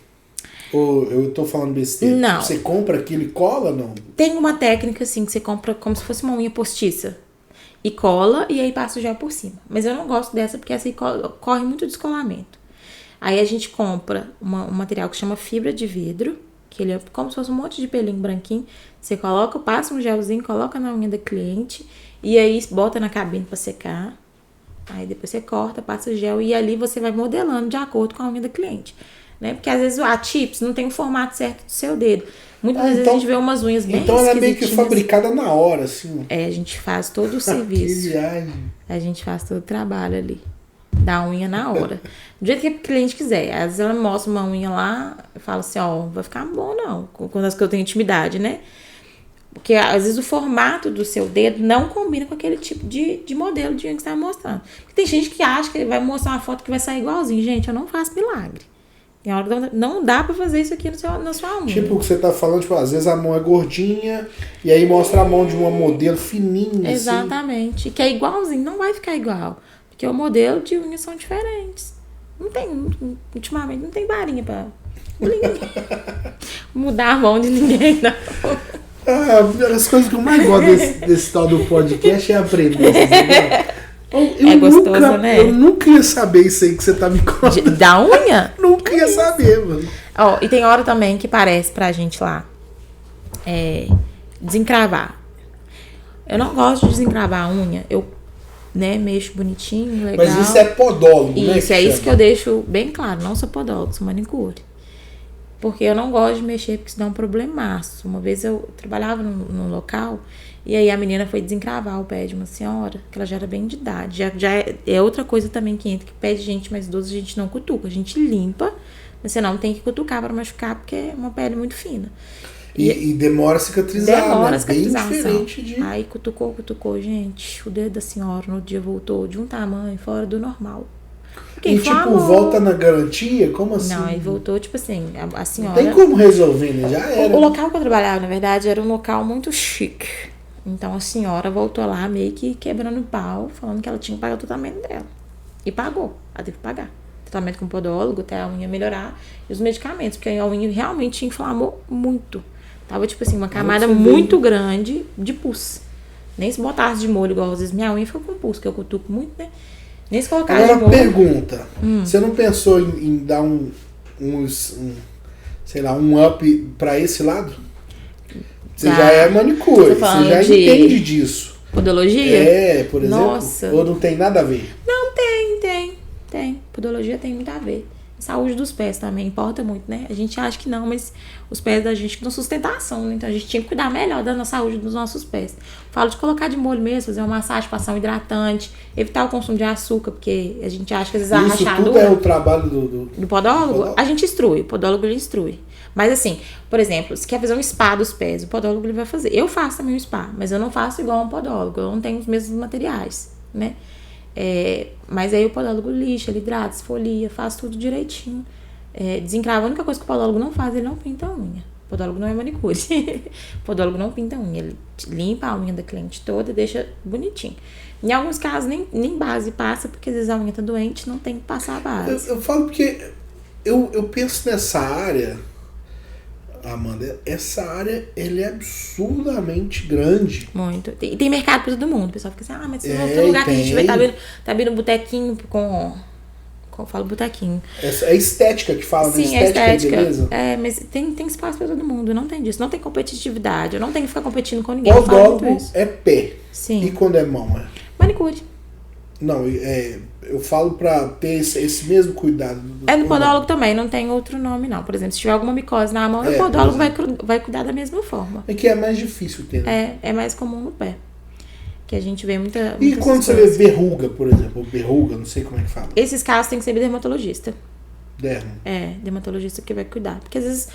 Ou eu tô falando besteira? Não. Você compra aquilo e cola, não? Tem uma técnica assim que você compra como se fosse uma unha postiça. E cola e aí passa o gel por cima. Mas eu não gosto dessa porque essa aí corre muito descolamento. Aí a gente compra um material que chama fibra de vidro, que ele é como se fosse um monte de pelinho branquinho. Você coloca, passa um gelzinho, coloca na unha da cliente e aí bota na cabine pra secar. Aí depois você corta, passa o gel e ali você vai modelando de acordo com a unha da cliente. Né? Porque às vezes a chips não tem o formato certo do seu dedo. Muitas vezes a gente vê umas unhas bem Então ela é meio que fabricada na hora, assim. A gente faz todo o serviço. Que viagem. A gente faz todo o trabalho ali. Da unha na hora. Do jeito que o cliente quiser. Às vezes ela mostra uma unha lá, eu falo assim, vai ficar bom não. Quando as que eu tenho intimidade, né? Porque às vezes o formato do seu dedo não combina com aquele tipo de modelo de unha que você tá mostrando. Porque tem gente que acha que vai mostrar uma foto que vai sair igualzinho. Gente, eu não faço milagre. Tem hora que não dá pra fazer isso aqui na sua unha. Tipo o que você tá falando, tipo, às vezes a mão é gordinha e aí mostra a mão de uma modelo fininha. Exatamente. Assim. Que é igualzinho, não vai ficar igual. Porque o modelo de unhas são diferentes. Não tem, ultimamente, não tem varinha pra mudar a mão de ninguém, não. As coisas que eu mais gosto desse tal do podcast é aprender. Gostoso, né? Eu nunca ia saber isso aí que você tá me contando. Da unha? Nunca ia saber, mano. E tem hora também que parece pra gente lá desencravar. Eu não gosto de desencravar a unha. Eu mexo bonitinho, legal. Mas isso é podólogo, né? Isso, isso que eu deixo bem claro. Não sou podólogo, sou manicure. Porque eu não gosto de mexer, porque isso dá um problemaço. Uma vez eu trabalhava num local, e aí a menina foi desencravar o pé de uma senhora, que ela já era bem de idade. Já é outra coisa também que entra, que pé de gente mais idosa a gente não cutuca. A gente limpa, mas você não tem que cutucar para machucar, porque é uma pele muito fina. E demora a cicatrizar, demora a cicatrização. Bem diferente de... Aí cutucou, gente. O dedo da senhora no dia voltou de um tamanho fora do normal. E tipo, volta na garantia? Como assim? Não, aí voltou, tipo assim, a senhora... Não tem como resolver, né? Já era. O local que eu trabalhava, na verdade, era um local muito chique. Então a senhora voltou lá meio que quebrando o pau, falando que ela tinha que pagar o tratamento dela. E pagou. Ela teve que pagar. Tratamento com podólogo, até a unha melhorar. E os medicamentos, porque a unha realmente inflamou muito. Tava, tipo assim, uma camada muito grande de pus. Nem se botasse de molho, igual às vezes minha unha fica com pulso, que eu cutuco muito, né? Nem se colocasse de Agora, molho. pergunta. Você não pensou em dar sei lá, um up pra esse lado? Você já é manicure, você já entende disso. Podologia? Por exemplo? Nossa. Ou não tem nada a ver? Não, tem. Podologia tem muito a ver. Saúde dos pés também importa muito, né? A gente acha que não, mas os pés da gente dão sustentação, né? Então a gente tinha que cuidar melhor da saúde dos nossos pés. Falo de colocar de molho mesmo, fazer uma massagem, passar um hidratante, evitar o consumo de açúcar, porque a gente acha que às vezes a rachadura... Isso tudo é o trabalho do podólogo? A gente instrui, o podólogo ele instrui. Mas assim, por exemplo, se quer fazer um spa dos pés, o podólogo ele vai fazer. Eu faço também um spa, mas eu não faço igual um podólogo, eu não tenho os mesmos materiais, né? Mas aí o podólogo lixa, ele hidrata, esfolia, faz tudo direitinho. Desencrava. A única coisa que o podólogo não faz, ele não pinta a unha. O podólogo não é manicure. O podólogo não pinta a unha. Ele limpa a unha da cliente toda e deixa bonitinho. Em alguns casos, nem base passa, porque às vezes a unha tá doente, não tem que passar a base. Eu falo porque eu penso nessa área, Amanda, essa área ela é absurdamente grande. Muito. E tem mercado pra todo mundo. O pessoal fica assim, mas se não tem lugar que a gente vai tá abrindo botequinho com falo botequinho. É estética que fala, sim, né? Estética, beleza? Mas tem espaço pra todo mundo, não tem disso. Não tem competitividade, eu não tenho que ficar competindo com ninguém. Podólogo é pé. Sim. E quando é mão? Manicure. Não, eu falo pra ter esse mesmo cuidado. No podólogo também, não tem outro nome não. Por exemplo, se tiver alguma micose na mão, o podólogo vai cuidar da mesma forma. É que é mais difícil ter, né? É mais comum no pé. Que a gente vê muita... E quando você vê verruga, por exemplo, verruga, não sei como é que fala. Esses casos tem que ser dermatologista. Dermo. Dermatologista que vai cuidar. Porque às vezes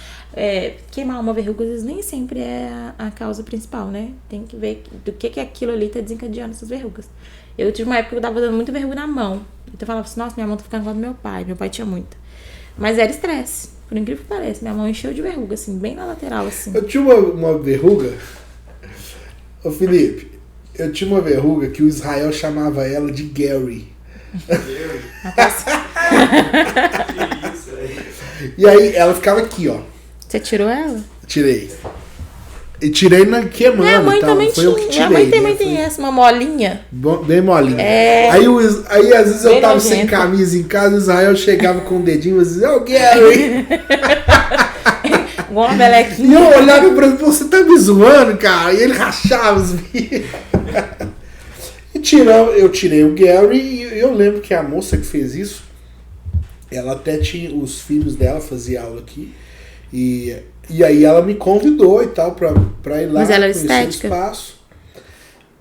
queimar uma verruga às vezes nem sempre é a causa principal, né? Tem que ver do que aquilo ali tá desencadeando essas verrugas. Eu tive uma época que eu tava dando muita verruga na mão. Então eu falava assim, nossa, minha mão tá ficando igual do meu pai. Meu pai tinha muita. Mas era estresse. Por incrível que pareça. Minha mão encheu de verruga, assim, bem na lateral, assim. Eu tinha uma verruga... Ô, Felipe, eu tinha uma verruga que o Israel chamava ela de Gary. Que isso aí? E aí ela ficava aqui, ó. Você tirou ela? Tirei. E tirei na queimando. Minha mãe também foi eu que tirei. Minha mãe também tem essa, uma molinha. Bem molinha. Aí às vezes eu tava sem camisa em casa, o Israel chegava com o dedinho e dizia, Gary! Igual uma melequinha. E eu olhava pra ele, você tá me zoando, cara? E ele rachava os bicos. Eu tirei o Gary e eu lembro que a moça que fez isso, ela até tinha, os filhos dela faziam aula aqui. E aí ela me convidou e tal pra ir lá. Mas ela é conhecer estética? o espaço.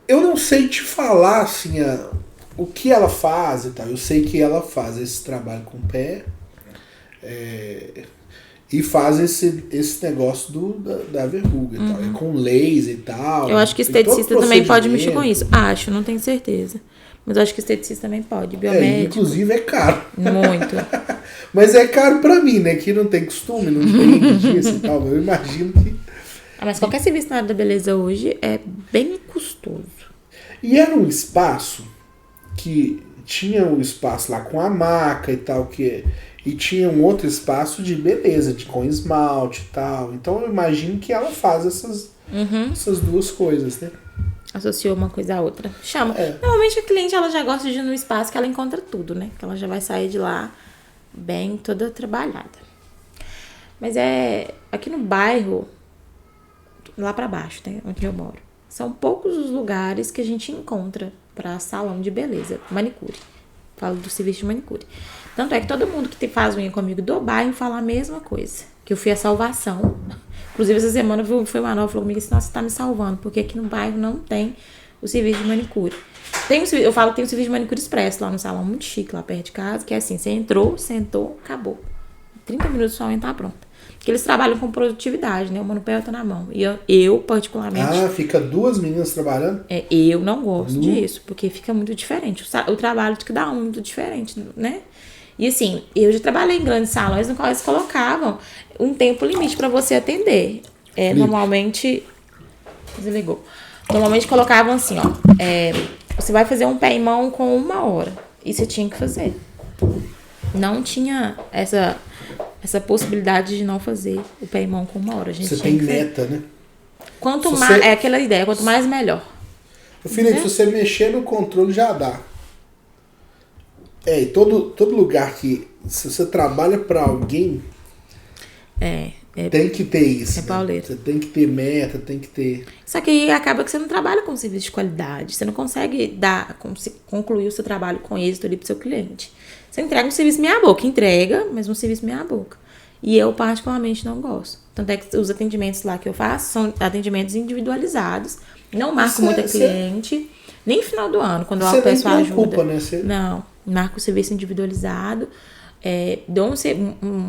Eu não sei te falar assim, o que ela faz e tal. Eu sei que ela faz esse trabalho com o pé e faz esse negócio da verruga e tal. É com laser e tal. Eu acho que esteticista também pode mexer com isso. Acho, não tenho certeza. Mas eu acho que esteticista também pode. Biomédico. Inclusive é caro. Muito. Mas é caro pra mim, né? Que não tem costume, não tem disso e tal. Eu imagino que... Mas qualquer serviço na área da beleza hoje é bem custoso. E era um espaço que tinha um espaço lá com a maca e tal, e tinha um outro espaço de beleza, com esmalte e tal. Então eu imagino que ela faz essas duas coisas, né? Associou uma coisa à outra. Chama. Normalmente a cliente ela já gosta de ir num espaço que ela encontra tudo, né? Que ela já vai sair de lá bem toda trabalhada. Mas aqui no bairro, lá pra baixo, né? Onde eu moro. São poucos os lugares que a gente encontra pra salão de beleza, manicure. Falo do serviço de manicure. Tanto é que todo mundo que faz unha comigo do bairro fala a mesma coisa. Que eu fui a salvação. Inclusive, essa semana foi uma nova, falou comigo assim, nossa, você tá me salvando, porque aqui no bairro não tem o serviço de manicure. Eu falo que tem o serviço de manicure expresso lá no salão, muito chique, lá perto de casa, que é assim, você entrou, sentou, acabou. 30 minutos sua unha tá pronta. Porque eles trabalham com produtividade, né? O monopé tá na mão. E eu particularmente... fica duas meninas trabalhando? Eu não gosto disso, porque fica muito diferente. O trabalho de cada um é muito diferente, né? E assim, eu já trabalhei em grandes salões no qual eles colocavam um tempo limite para você atender. Normalmente... Desligou. Normalmente colocavam assim, ó. Você vai fazer um pé e mão com 1 hora. E você tinha que fazer. Não tinha essa possibilidade de não fazer o pé e mão com 1 hora. A gente você tem meta, né? Quanto mais... É aquela ideia. Quanto mais, melhor. Felipe, se você mexer no controle já dá. E todo lugar que se você trabalha para alguém tem que ter isso. pauleiro. Você tem que ter meta, tem que ter. Só que aí acaba que você não trabalha com serviço de qualidade. Você não consegue concluir o seu trabalho com êxito ali pro seu cliente. Você entrega um serviço meia boca, mas um serviço meia boca. E eu particularmente não gosto. Tanto é que os atendimentos lá que eu faço são atendimentos individualizados. Não marco muita cliente. Nem no final do ano, quando a pessoa ajuda. Né? Não, marco o serviço individualizado. Dou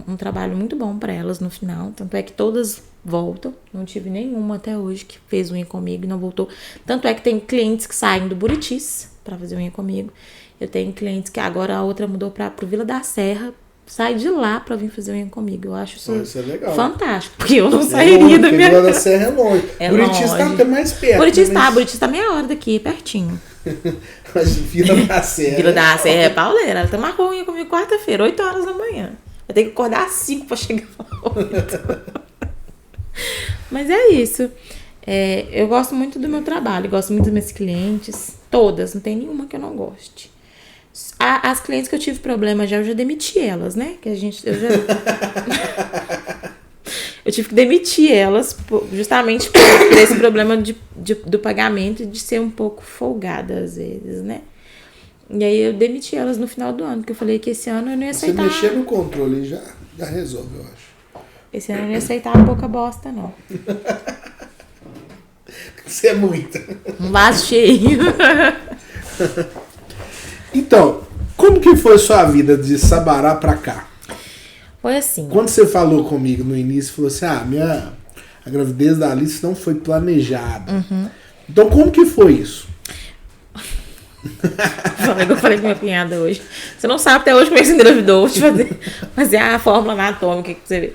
um trabalho muito bom para elas no final. Tanto é que todas voltam. Não tive nenhuma até hoje que fez unha comigo e não voltou. Tanto é que tem clientes que saem do Buritis para fazer unha comigo. Eu tenho clientes que agora a outra mudou pro Vila da Serra. Sai de lá pra vir fazer unha comigo. Eu acho isso legal. Fantástico. Porque eu não sairia da minha... Vila da Serra é longe. Buritis tá até mais perto. Buritis tá meia hora daqui, pertinho. Mas Vila da Serra... Vila da Serra é pauleira. Ela marcou unha comigo quarta-feira, 8 horas da manhã. Eu tenho que acordar às 5 pra chegar lá. Mas é isso. Eu gosto muito do meu trabalho. Gosto muito dos meus clientes. Todas. Não tem nenhuma que eu não goste. As clientes que eu tive problema eu já demiti elas, né? Eu tive que demitir elas justamente por esse problema do pagamento e de ser um pouco folgada às vezes, né? E aí eu demiti elas no final do ano, porque eu falei que esse ano eu não ia aceitar. Você mexer no controle já resolve, eu acho. Esse ano eu não ia aceitar pouca bosta, não. Você é muita. Um vaso cheio. Então, como que foi sua vida de Sabará pra cá? Foi assim. Quando você falou comigo no início, falou assim, a gravidez da Alice não foi planejada. Uhum. Então, como que foi isso? Eu falei com minha cunhada hoje. Você não sabe até hoje como é que você engravidou. Vou te fazer a fórmula anatômica que você vê.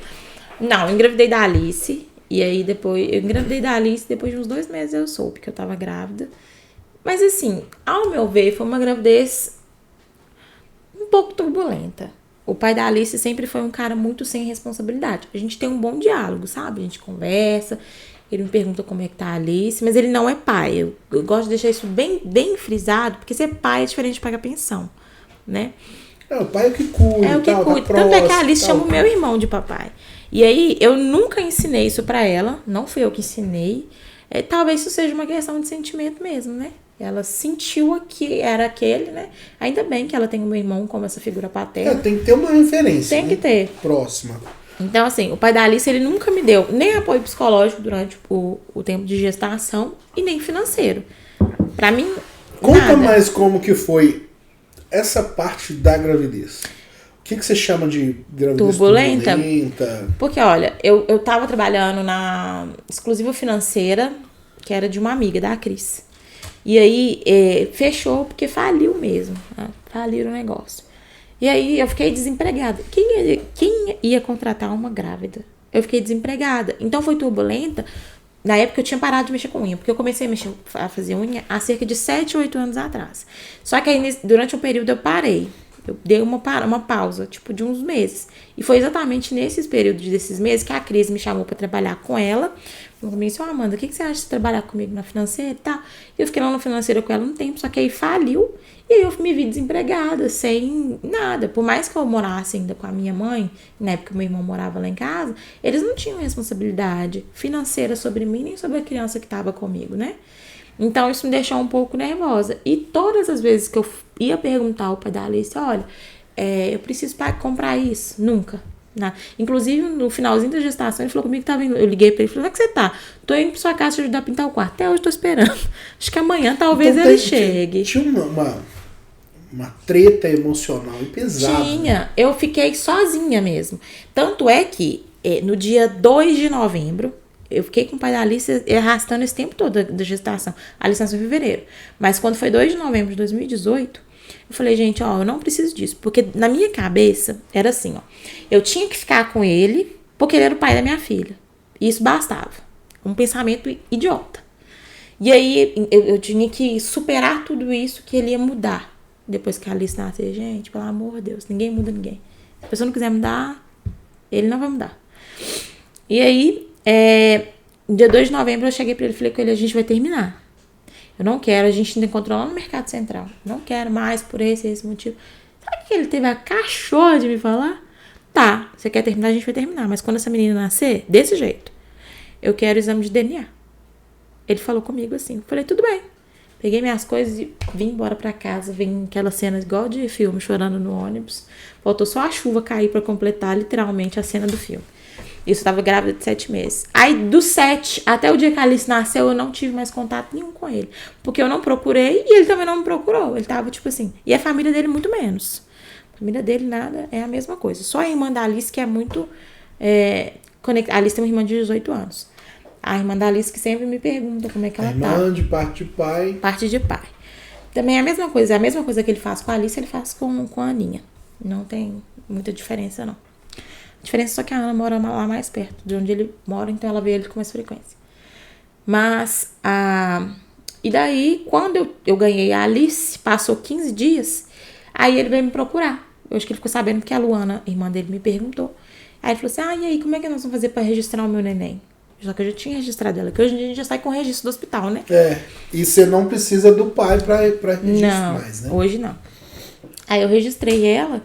Não, eu engravidei da Alice. E aí depois... Eu engravidei da Alice, depois de uns 2 meses eu soube que eu tava grávida. Mas assim, ao meu ver, foi uma gravidez um pouco turbulenta. O pai da Alice sempre foi um cara muito sem responsabilidade. A gente tem um bom diálogo, sabe? A gente conversa, ele me pergunta como é que tá a Alice, mas ele não é pai. Eu gosto de deixar isso bem, bem frisado, porque ser pai é diferente de pagar pensão, né? O pai é o que cuida. É o que cuida. Tanto é que a Alice chama o meu irmão de papai. E aí, eu nunca ensinei isso pra ela, não fui eu que ensinei. Talvez isso seja uma questão de sentimento mesmo, né? Ela sentiu que era aquele, né? Ainda bem que ela tem o meu irmão como essa figura paterna. Tem que ter uma referência. Tem que ter. Próxima. Então, assim, o pai da Alice, ele nunca me deu nem apoio psicológico durante o tempo de gestação e nem financeiro. Pra mim, conta mais como que foi essa parte da gravidez. O que você chama de gravidez turbulenta? Porque, olha, eu tava trabalhando na exclusiva financeira, que era de uma amiga da Cris. E aí, fechou porque faliu mesmo. Né? Faliram o negócio. E aí, eu fiquei desempregada. Quem ia contratar uma grávida? Eu fiquei desempregada. Então, foi turbulenta. Na época, eu tinha parado de mexer com unha. Porque eu comecei a fazer unha há cerca de 7 ou 8 anos atrás. Só que aí, durante um período, eu parei. Eu dei uma pausa, tipo, de uns meses. E foi exatamente nesses períodos desses meses que a Cris me chamou pra trabalhar com ela. Ela me disse, Amanda, o que você acha de trabalhar comigo na financeira e tal? E eu fiquei lá na financeira com ela um tempo, só que aí faliu. E aí eu me vi desempregada, sem nada. Por mais que eu morasse ainda com a minha mãe, na época meu irmão morava lá em casa, eles não tinham responsabilidade financeira sobre mim, nem sobre a criança que estava comigo, né? Então, isso me deixou um pouco nervosa. E todas as vezes que eu ia perguntar ao pai da Alice, olha, eu preciso comprar isso. Nunca. Né? Inclusive, no finalzinho da gestação, ele falou comigo que tava indo. Eu liguei pra ele e falei, onde é que você tá? Tô indo pra sua casa te ajudar a pintar o quarto. Até hoje tô esperando. Acho que amanhã talvez então, ele chegue. Tinha uma treta emocional e pesada. Tinha. Né? Eu fiquei sozinha mesmo. Tanto é que, no dia 2 de novembro, eu fiquei com o pai da Alice arrastando esse tempo todo da gestação. A licença em fevereiro. Mas quando foi 2 de novembro de 2018, eu falei, gente, eu não preciso disso. Porque na minha cabeça era assim, eu tinha que ficar com ele porque ele era o pai da minha filha. E isso bastava. Um pensamento idiota. E aí eu tinha que superar tudo isso que ele ia mudar. Depois que a Alice nascer, gente, pelo amor de Deus, ninguém muda ninguém. Se a pessoa não quiser mudar, ele não vai mudar. E aí, dia 2 de novembro, eu cheguei pra ele e falei com ele, a gente vai terminar. Eu não quero, a gente ainda encontrou lá no Mercado Central. Não quero mais por esse motivo. Sabe o que ele teve a cachorra de me falar? Tá, você quer terminar, a gente vai terminar. Mas quando essa menina nascer, desse jeito, eu quero o exame de DNA. Ele falou comigo assim. Eu falei, tudo bem. Peguei minhas coisas e vim embora pra casa. Vim aquela cena igual de filme, chorando no ônibus. Faltou só a chuva cair pra completar literalmente a cena do filme. Isso, eu tava grávida de 7 meses. Aí, do 7 até o dia que a Alice nasceu, eu não tive mais contato nenhum com ele. Porque eu não procurei e ele também não me procurou. Ele tava, tipo assim... E a família dele, muito menos. A família dele, nada, é a mesma coisa. Só a irmã da Alice, que é muito... A Alice tem uma irmã de 18 anos. A irmã da Alice que sempre me pergunta como é que ela tá. Irmã de parte de pai. Parte de pai. Também é a mesma coisa. A mesma coisa que ele faz com a Alice, ele faz com a Aninha. Não tem muita diferença, não. A diferença é só que a Ana mora lá mais perto de onde ele mora, então ela vê ele com mais frequência. Mas, e daí, quando eu ganhei a Alice, passou 15 dias, aí ele veio me procurar. Eu acho que ele ficou sabendo que a Luana, irmã dele, me perguntou. Aí ele falou assim, e aí, como é que nós vamos fazer pra registrar o meu neném? Só que eu já tinha registrado ela, que hoje em dia a gente já sai com o registro do hospital, né? E você não precisa do pai pra registrar mais, né? Hoje não. Aí eu registrei ela,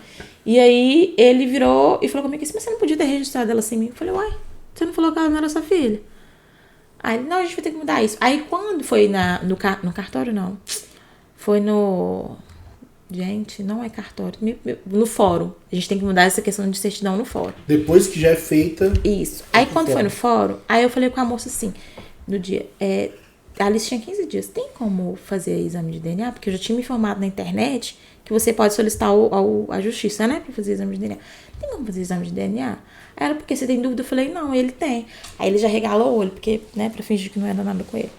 e aí ele virou e falou comigo assim, mas você não podia ter registrado ela sem mim? Eu falei, uai, você não falou que ela não era sua filha? Aí ele, não, a gente vai ter que mudar isso. Aí quando foi no cartório, não. Foi no... Gente, não é cartório. No fórum. A gente tem que mudar essa questão de certidão no fórum. Depois que já é feita... Isso. Aí quando foi no fórum, aí eu falei com a moça assim, no dia... A Alice tinha 15 dias. Tem como fazer exame de DNA? Porque eu já tinha me informado na internet que você pode solicitar a justiça, né? Pra fazer exame de DNA. Tem como fazer exame de DNA? Aí ela, porque você tem dúvida? Eu falei, não, ele tem. Aí ele já regalou o olho, porque, né, pra fingir que não era nada com ele.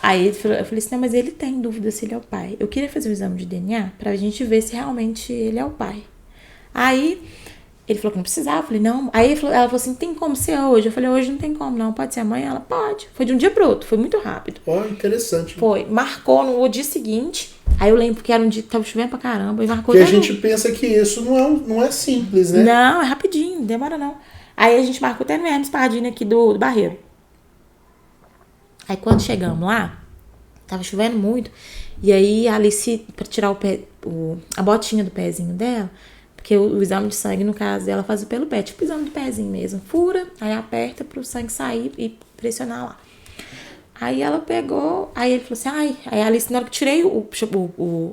Aí eu falei assim, não, mas ele tem dúvida se ele é o pai. Eu queria fazer o exame de DNA pra gente ver se realmente ele é o pai. Aí ele falou que não precisava. Eu falei, não. Aí ela falou assim, tem como ser hoje? Eu falei, hoje não tem como, não. Pode ser amanhã? Ela, pode. Foi de um dia pro outro, foi muito rápido. Interessante. Foi. Marcou no dia seguinte. Aí eu lembro que era um dia que tava chovendo pra caramba. E marcou. Porque a gente pensa que isso não é simples, né? Não, é rapidinho, não demora não. Aí a gente marcou até no Hermes Pardini aqui do Barreiro. Aí quando chegamos lá, tava chovendo muito. E aí a Alice, pra tirar a botinha do pezinho dela, porque o exame de sangue, no caso dela, faz pelo pé, tipo exame de pezinho mesmo. Fura, aí aperta pro sangue sair e pressionar lá. Aí ela pegou, aí ele falou assim, aí a Alice, na hora que tirei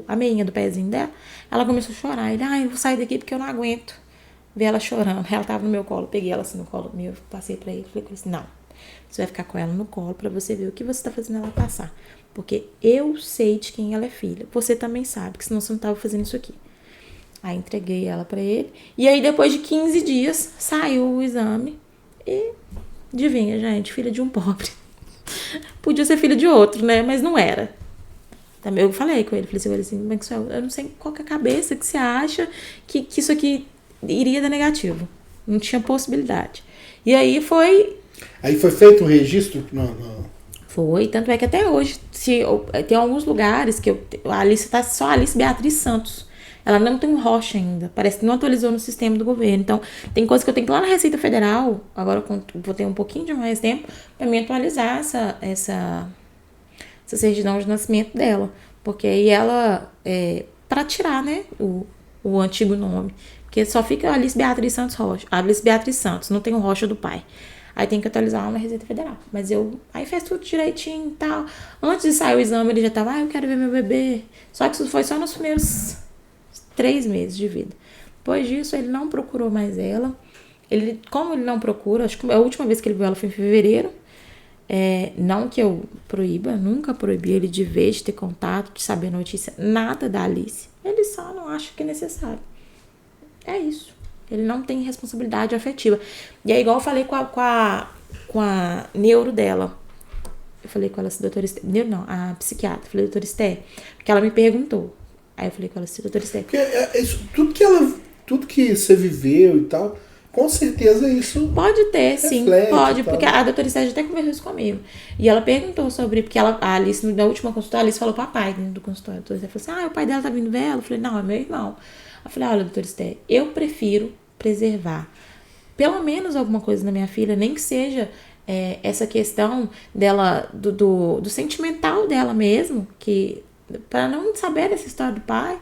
a meinha do pezinho dela, ela começou a chorar. Ele, eu vou sair daqui porque eu não aguento ver ela chorando. Ela tava no meu colo, peguei ela assim no colo meu, passei pra ele, falei assim, não, você vai ficar com ela no colo pra você ver o que você tá fazendo ela passar. Porque eu sei de quem ela é filha. Você também sabe, que senão você não tava fazendo isso aqui. Aí entreguei ela pra ele. E aí depois de 15 dias, saiu o exame. E adivinha, gente, filha de um pobre. Podia ser filha de outro, né? Mas não era. Também eu falei com ele, falei assim, Maxwell, eu não sei qual que é a cabeça que você acha que isso aqui iria dar negativo. Não tinha possibilidade. E aí foi... Aí foi feito um registro? Não. Foi, tanto é que até hoje, tem alguns lugares que a Alice tá só Alice Beatriz Santos. Ela não tem um rocha ainda. Parece que não atualizou no sistema do governo. Então, tem coisa que eu tenho que ir lá na Receita Federal, agora vou ter um pouquinho de mais tempo, pra me atualizar essa certidão de nascimento dela. Porque aí ela, pra tirar, né, o antigo nome. Porque só fica Alice Beatriz Santos Rocha. Alice Beatriz Santos, não tem o rocha do pai. Aí tem que atualizar lá na Receita Federal. Mas aí fez tudo direitinho e tal. Antes de sair o exame, ele já tava, eu quero ver meu bebê. Só que isso foi só nos primeiros 3 meses de vida. Depois disso, ele não procurou mais ela. Como ele não procura, acho que a última vez que ele viu ela foi em fevereiro. Não que eu proíba, nunca proibi ele de ver, de ter contato, de saber notícia, nada da Alice. Ele só não acha que é necessário. É isso. Ele não tem responsabilidade afetiva. E é igual eu falei com a neuro dela. Eu falei com ela assim, doutora Esté. Neuro não, a psiquiatra. Eu falei, doutora Esté. Porque ela me perguntou. Aí eu falei com ela assim, doutora Esté. Porque tudo que você viveu e tal, com certeza isso. Pode ter, sim. Pode, porque a doutora Esté já até conversou isso comigo. E ela perguntou sobre. Porque a Alice, na última consulta, a Alice falou pro papai dentro do consultório. A doutora Esté falou assim: o pai dela tá vindo ver ela. Eu falei, não, é meu irmão. Eu falei, olha, doutora Esté, eu prefiro preservar pelo menos alguma coisa na minha filha, nem que seja essa questão dela, do sentimental dela mesmo, que para não saber dessa história do pai,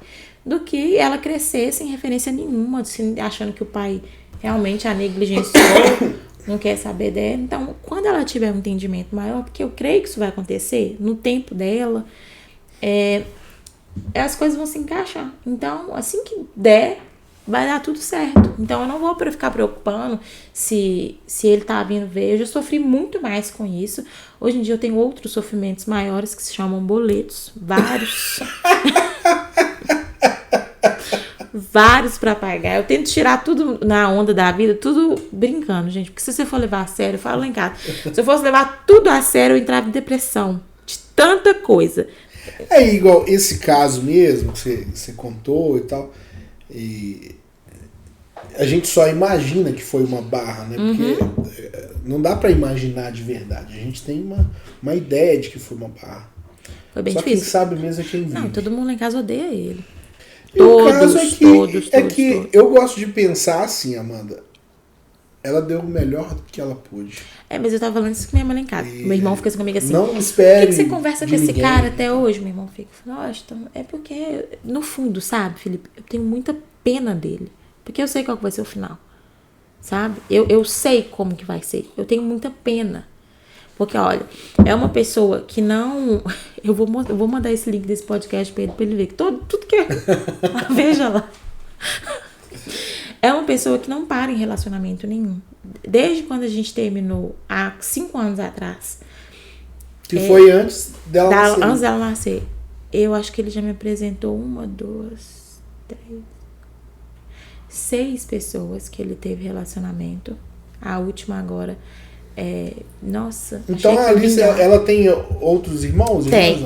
do que ela crescer sem referência nenhuma, assim, achando que o pai realmente a negligenciou, não quer saber dela. Então, quando ela tiver um entendimento maior, porque eu creio que isso vai acontecer no tempo dela, as coisas vão se encaixar. Então, assim que der, vai dar tudo certo. Então, eu não vou ficar preocupando se ele tá vindo ver. Eu já sofri muito mais com isso. Hoje em dia, eu tenho outros sofrimentos maiores que se chamam boletos. Vários. Vários pra pagar. Eu tento tirar tudo na onda da vida, tudo brincando, gente. Porque se você for levar a sério, eu falo lá em casa. Se eu fosse levar tudo a sério, eu entrava em depressão. De tanta coisa. É igual esse caso mesmo, que você contou e tal. E a gente só imagina que foi uma barra, né? Porque não dá pra imaginar de verdade. A gente tem uma ideia de que foi uma barra. Foi bem só difícil. Quem sabe mesmo é quem vive. Não, todo mundo lá em casa odeia ele. E o caso é que eu gosto de pensar assim, Amanda. Ela deu o melhor que ela pôde. Mas eu tava falando isso com minha mãe lá em casa. Meu irmão fica assim comigo assim. Não espere. Por que você conversa com esse cara até hoje? Meu irmão fica. Nossa, é porque, no fundo, sabe, Felipe? Eu tenho muita pena dele. Porque eu sei qual que vai ser o final. Sabe? Eu sei como que vai ser. Eu tenho muita pena. Porque, olha, é uma pessoa que não... Eu vou mandar esse link desse podcast pra ele ver. Que tudo que... Veja lá. É uma pessoa que não para em relacionamento nenhum. Desde quando a gente terminou, há 5 anos atrás. Que foi antes dela nascer. Antes dela nascer. Eu acho que ele já me apresentou 1, 2, 3... 6 pessoas que ele teve relacionamento. A última agora... Nossa. Então a Alice, ela tem outros irmãos? Tem.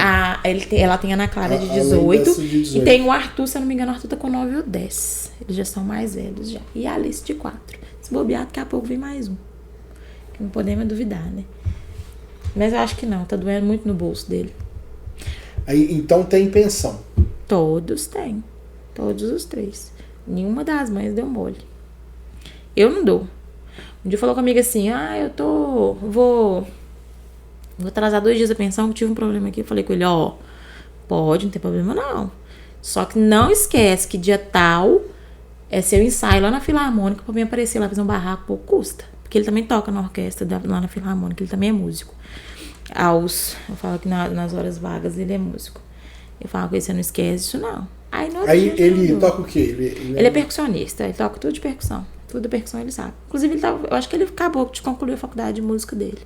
Ela tem a Ana Clara de 18. E tem o Arthur, se eu não me engano, o Arthur tá com 9 ou 10. Eles já são mais velhos já. E a Alice de 4. Se bobear, daqui a pouco vem mais um. Que não podemos duvidar, né? Mas eu acho que não. Tá doendo muito no bolso dele. Aí, então tem pensão? Todos têm. Todos os 3. Nenhuma das mães deu mole. Eu não dou. Um dia falou comigo assim, vou atrasar 2 dias a pensão, que tive um problema aqui. Eu falei com ele, pode, não tem problema não. Só que não esquece que dia tal é seu ensaio lá na Filarmônica pra mim aparecer lá, fazer um barraco, pouco custa. Porque ele também toca na orquestra lá na Filarmônica, ele também é músico. Eu falo que nas horas vagas ele é músico. Eu falo com ele, você não esquece isso não. Aí ele toca o quê? Ele é percussionista, ele toca tudo de percussão. Tudo de percussão ele sabe. Inclusive, eu acho que ele acabou de concluir a faculdade de música dele.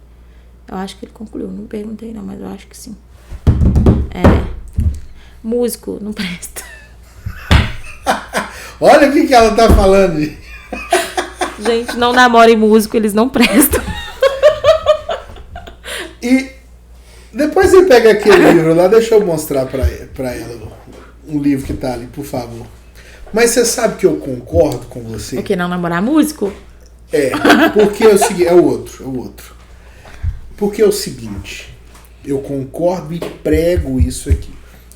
Eu acho que ele concluiu. Não perguntei não, mas eu acho que sim. Músico não presta. Olha o que ela tá falando. Gente, não namorem músico, eles não prestam. E depois você pega aquele livro lá, deixa eu mostrar pra ela um livro que tá ali, por favor. Mas você sabe que eu concordo com você? O que, não namorar músico? Porque é o seguinte, é o outro. Porque é o seguinte, eu concordo e prego isso aqui.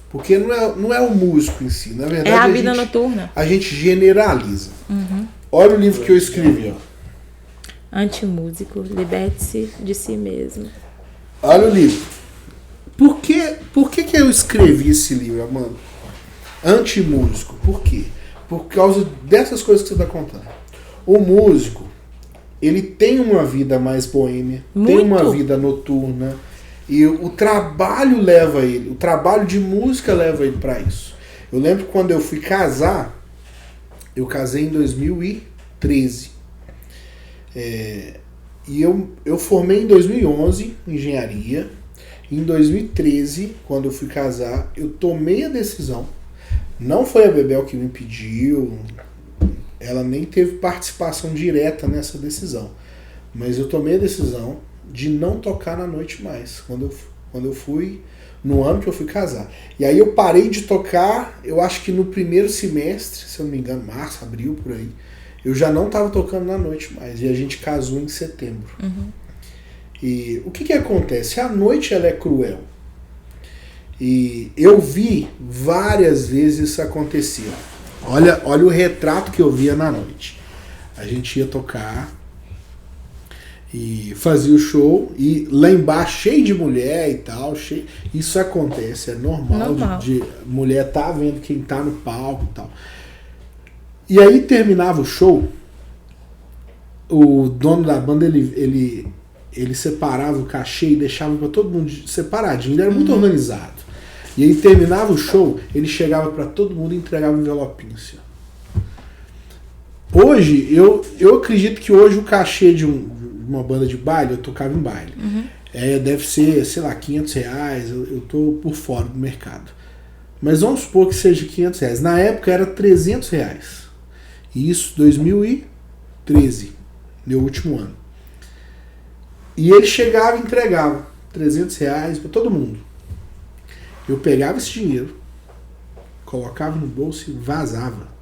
Porque não é o músico em si, na verdade. É a vida noturna. A gente generaliza. Olha o livro que eu escrevi, Antimúsico, liberte-se de si mesmo. Olha o livro. Por que eu escrevi esse livro, Amanda? Antimúsico. Por quê? Por causa dessas coisas que você está contando. O músico, ele tem uma vida mais boêmia, tem uma vida noturna, e o trabalho leva ele, o trabalho de música leva ele para isso. Eu lembro quando eu fui casar, eu casei em 2013. E eu formei em 2011 engenharia. Em 2013, quando eu fui casar, eu tomei a decisão. Não foi a Bebel que me pediu, ela nem teve participação direta nessa decisão. Mas eu tomei a decisão de não tocar na noite mais, quando eu fui, no ano que eu fui casar. E aí eu parei de tocar, eu acho que no primeiro semestre, se eu não me engano, março, abril, por aí, eu já não estava tocando na noite mais. E a gente casou em setembro. E o que acontece? A noite ela é cruel. E eu vi várias vezes isso acontecer. Olha o retrato que eu via na noite. A gente ia tocar E fazia o show, e lá embaixo cheio de mulher e tal, isso acontece, é normal. De mulher tá vendo quem tá no palco e tal. E aí terminava o show, o dono da banda, ele separava o cachê e deixava pra todo mundo separadinho, ele era muito organizado. E aí terminava o show, ele chegava pra todo mundo e entregava um envelopinho assim. Hoje, eu acredito que hoje o cachê de uma banda de baile, eu tocava em baile, deve ser, sei lá, R$500, eu tô por fora do mercado. Mas vamos supor que seja R$500. Na época era R$300. E isso 2013, meu último ano. E ele chegava e entregava R$300 para todo mundo. Eu pegava esse dinheiro, colocava no bolso e vazava.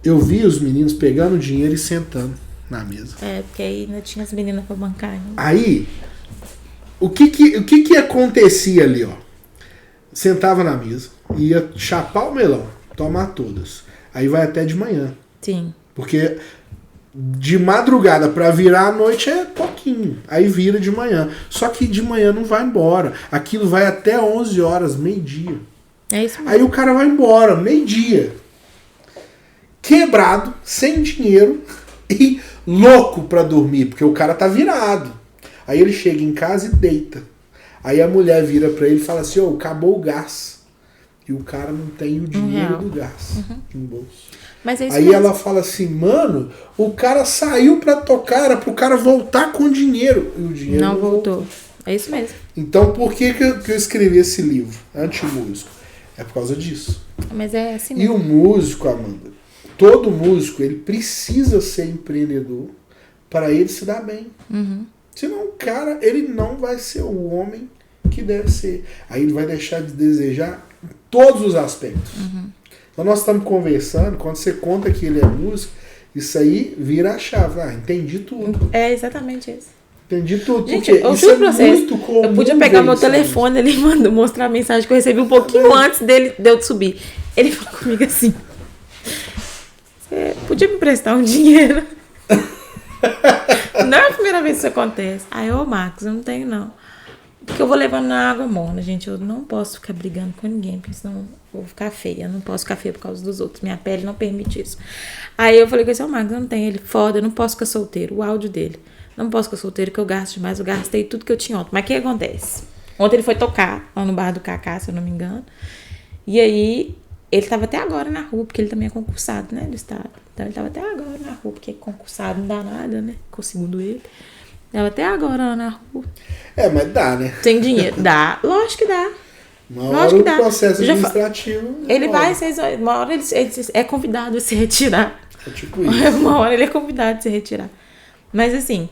Eu via os meninos pegando o dinheiro e sentando na mesa. Porque aí não tinha as meninas pra bancar. Né? Aí, o que acontecia ali, ó? Sentava na mesa, ia chapar o melão, tomar todas. Aí vai até de manhã. Sim. Porque de madrugada pra virar a noite é pouquinho. Aí vira de manhã. Só que de manhã não vai embora. Aquilo vai até 11 horas, meio-dia. É isso mesmo. Aí o cara vai embora, meio-dia. Quebrado, sem dinheiro e louco pra dormir, porque o cara tá virado. Aí ele chega em casa e deita. Aí a mulher vira pra ele e fala assim, acabou o gás. E o cara não tem o dinheiro do gás no bolso. Mas é isso aí mesmo. Ela fala assim, mano, o cara saiu pra tocar, era pro cara voltar com dinheiro. E o dinheiro não voltou. É isso mesmo. Então por que eu escrevi esse livro, Antimúsico? É por causa disso. Mas é assim mesmo. E o músico, Amanda, todo músico, ele precisa ser empreendedor para ele se dar bem. Senão o cara, ele não vai ser o homem que deve ser. Aí ele vai deixar de desejar em todos os aspectos. Então nós estamos conversando, quando você conta que ele é músico, isso aí vira a chave. Entendi tudo. É exatamente isso. Entendi tudo. Gente, porque eu isso juro é pra vocês, muito comum. eu podia pegar meu telefone ali e mostrar a mensagem que eu recebi um pouquinho antes de eu subir. Ele falou comigo assim, você podia me emprestar um dinheiro? Não é a primeira vez que isso acontece. Aí, Marcos, eu não tenho não. Porque eu vou levando na água morna, gente. Eu não posso ficar brigando com ninguém, porque senão eu vou ficar feia. Eu não posso ficar feia por causa dos outros. Minha pele não permite isso. Aí eu falei com ele, Marcos, eu não tenho ele. Foda, eu não posso ficar solteiro. O áudio dele. Não posso ficar solteiro, que eu gasto demais. Eu gastei tudo que eu tinha ontem. Mas o que acontece? Ontem ele foi tocar lá no bar do Cacá, se eu não me engano. E aí, ele tava até agora na rua, porque ele também é concursado, né, do estado. Então ele tava até agora na rua, porque concursado não dá nada, né, segundo ele. Tava até agora lá na rua. Mas dá, né? Sem dinheiro. Dá. Lógico que dá. Lógico que dá. Processo administrativo. Ele vai, uma hora ele é convidado a se retirar. É tipo isso. Uma hora ele é convidado a se retirar. Mas assim,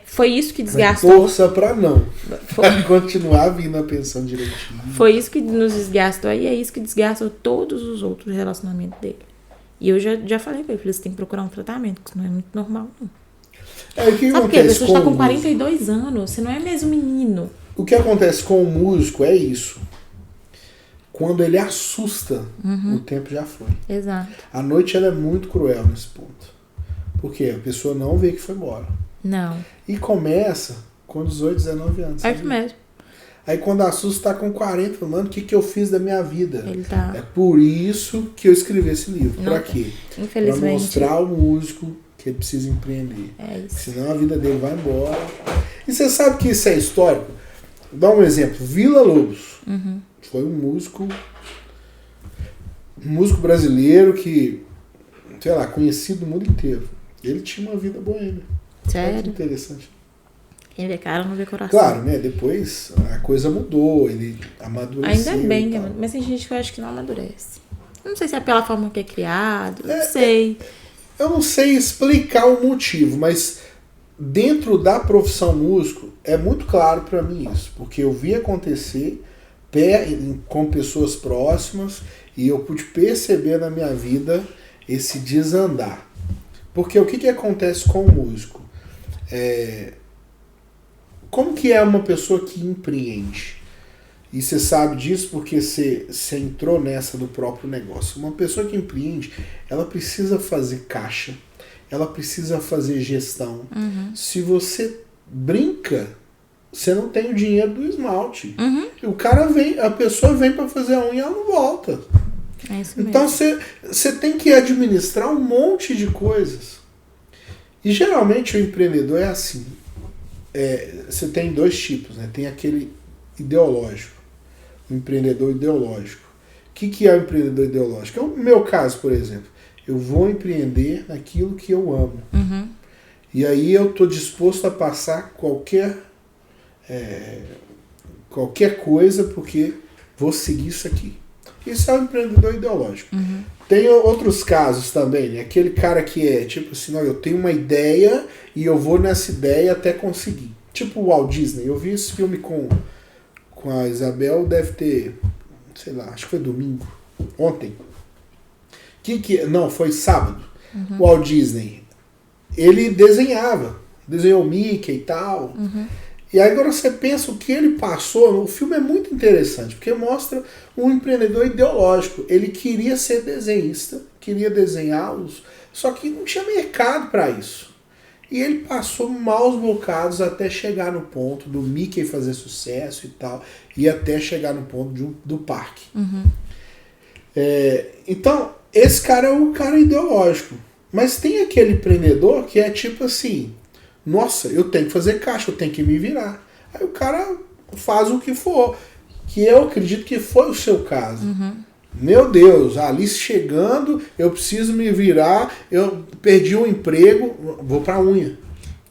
foi isso que desgastou. Torça pra não. Pra continuar vindo a pensão direitinho. Foi isso que nos desgastou. E é isso que desgastou todos os outros relacionamentos dele. E eu já falei pra ele, você tem que procurar um tratamento, que isso não é muito normal, não. O que Sabe por quê? A acontece pessoa está com 42 anos, você não é mesmo menino. O que acontece com o músico é isso. Quando ele assusta, o tempo já foi. Exato. A noite ela é muito cruel nesse ponto. Porque a pessoa não vê que foi embora. Não. E começa com 18, 19 anos. É isso mesmo. Aí quando assusta tá com 40, mano, o que eu fiz da minha vida? Ele tá... É por isso que eu escrevi esse livro. Pra quê? Infelizmente. Pra mostrar ao músico que ele precisa empreender. É isso. Senão a vida dele vai embora. E você sabe que isso é histórico? Vou dar um exemplo. Vila Lobos. Foi um músico brasileiro que, sei lá, conhecido no mundo inteiro. Ele tinha uma vida boêmia. Sério? Olha que interessante. Quem vê cara não vê coração. Claro, né? Depois a coisa mudou, ele amadureceu. Ainda bem, mas tem gente que eu acho que não amadurece. Eu não sei se é pela forma que é criado, não sei. Eu não sei explicar o motivo, mas dentro da profissão músico é muito claro pra mim isso, porque eu vi acontecer com pessoas próximas e eu pude perceber na minha vida esse desandar. Porque o que acontece com o músico? Como que é uma pessoa que empreende? E você sabe disso porque você entrou nessa do próprio negócio. Uma pessoa que empreende, ela precisa fazer caixa, ela precisa fazer gestão. Se você brinca, você não tem o dinheiro do esmalte. E a pessoa vem para fazer a unha e ela não volta. É isso mesmo. Então você tem que administrar um monte de coisas. E geralmente o empreendedor é assim. Você tem dois tipos, né? Tem aquele ideológico, o empreendedor ideológico. O que é o empreendedor ideológico? No meu caso, por exemplo, eu vou empreender naquilo que eu amo. E aí eu estou disposto a passar qualquer coisa porque vou seguir isso aqui. Isso é o empreendedor ideológico. Tem outros casos também, né? Aquele cara que é tipo assim, não, eu tenho uma ideia e eu vou nessa ideia até conseguir. Tipo o Walt Disney. Eu vi esse filme com a Isabel, deve ter, sei lá, acho que foi domingo, ontem. Não, foi sábado. O Walt Disney, ele desenhou Mickey e tal. E aí agora você pensa o que ele passou, o filme é muito interessante, porque mostra um empreendedor ideológico. Ele queria ser desenhista, queria desenhar só que não tinha mercado para isso. E ele passou maus bocados até chegar no ponto do Mickey fazer sucesso e tal, e até chegar no ponto do parque. Então, esse cara é o cara ideológico. Mas tem aquele empreendedor que é tipo assim, nossa, eu tenho que fazer caixa, eu tenho que me virar. Aí o cara faz o que for. Que eu acredito que foi o seu caso. Meu Deus, ali chegando, eu preciso me virar, eu perdi um emprego, vou pra unha.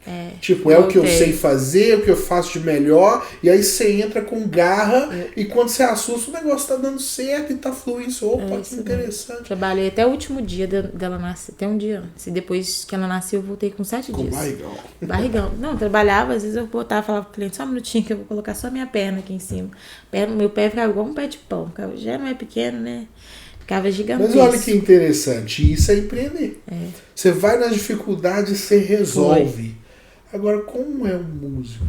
É o que eu sei fazer, é o que eu faço de melhor, e aí você entra com garra, e quando você assusta, o negócio tá dando certo e tá fluindo. Opa, que interessante. Trabalhei até o último dia dela nascer, até um dia antes. E depois que ela nasceu, eu voltei com 7 dias. Com barrigão. Não, eu trabalhava, às vezes eu botava, falava pro cliente, só um minutinho que eu vou colocar só a minha perna aqui em cima. Meu pé ficava igual um pé de pão, já não é pequeno, né? Ficava gigantesco. Mas olha que interessante, isso é empreender. Você vai nas dificuldades e você resolve. Agora, como é um músico?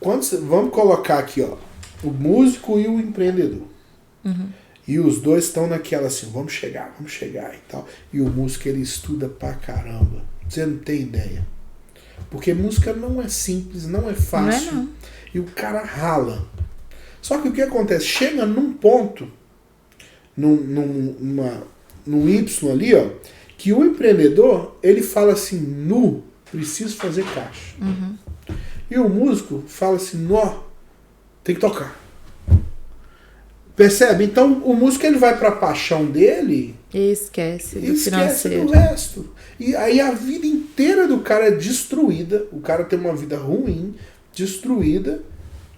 Vamos colocar aqui, ó, o músico e o empreendedor. E os dois estão naquela assim, vamos chegar e tal. E o músico, ele estuda pra caramba. Você não tem ideia. Porque música não é simples, não é fácil. Não é, não. E o cara rala. Só que o que acontece? Chega num ponto, num Y ali, ó, que o empreendedor, ele fala assim, preciso fazer caixa. E o músico fala assim, tem que tocar. Percebe? Então o músico, ele vai pra paixão dele e esquece do resto. E aí a vida inteira do cara é destruída. O cara tem uma vida ruim, destruída,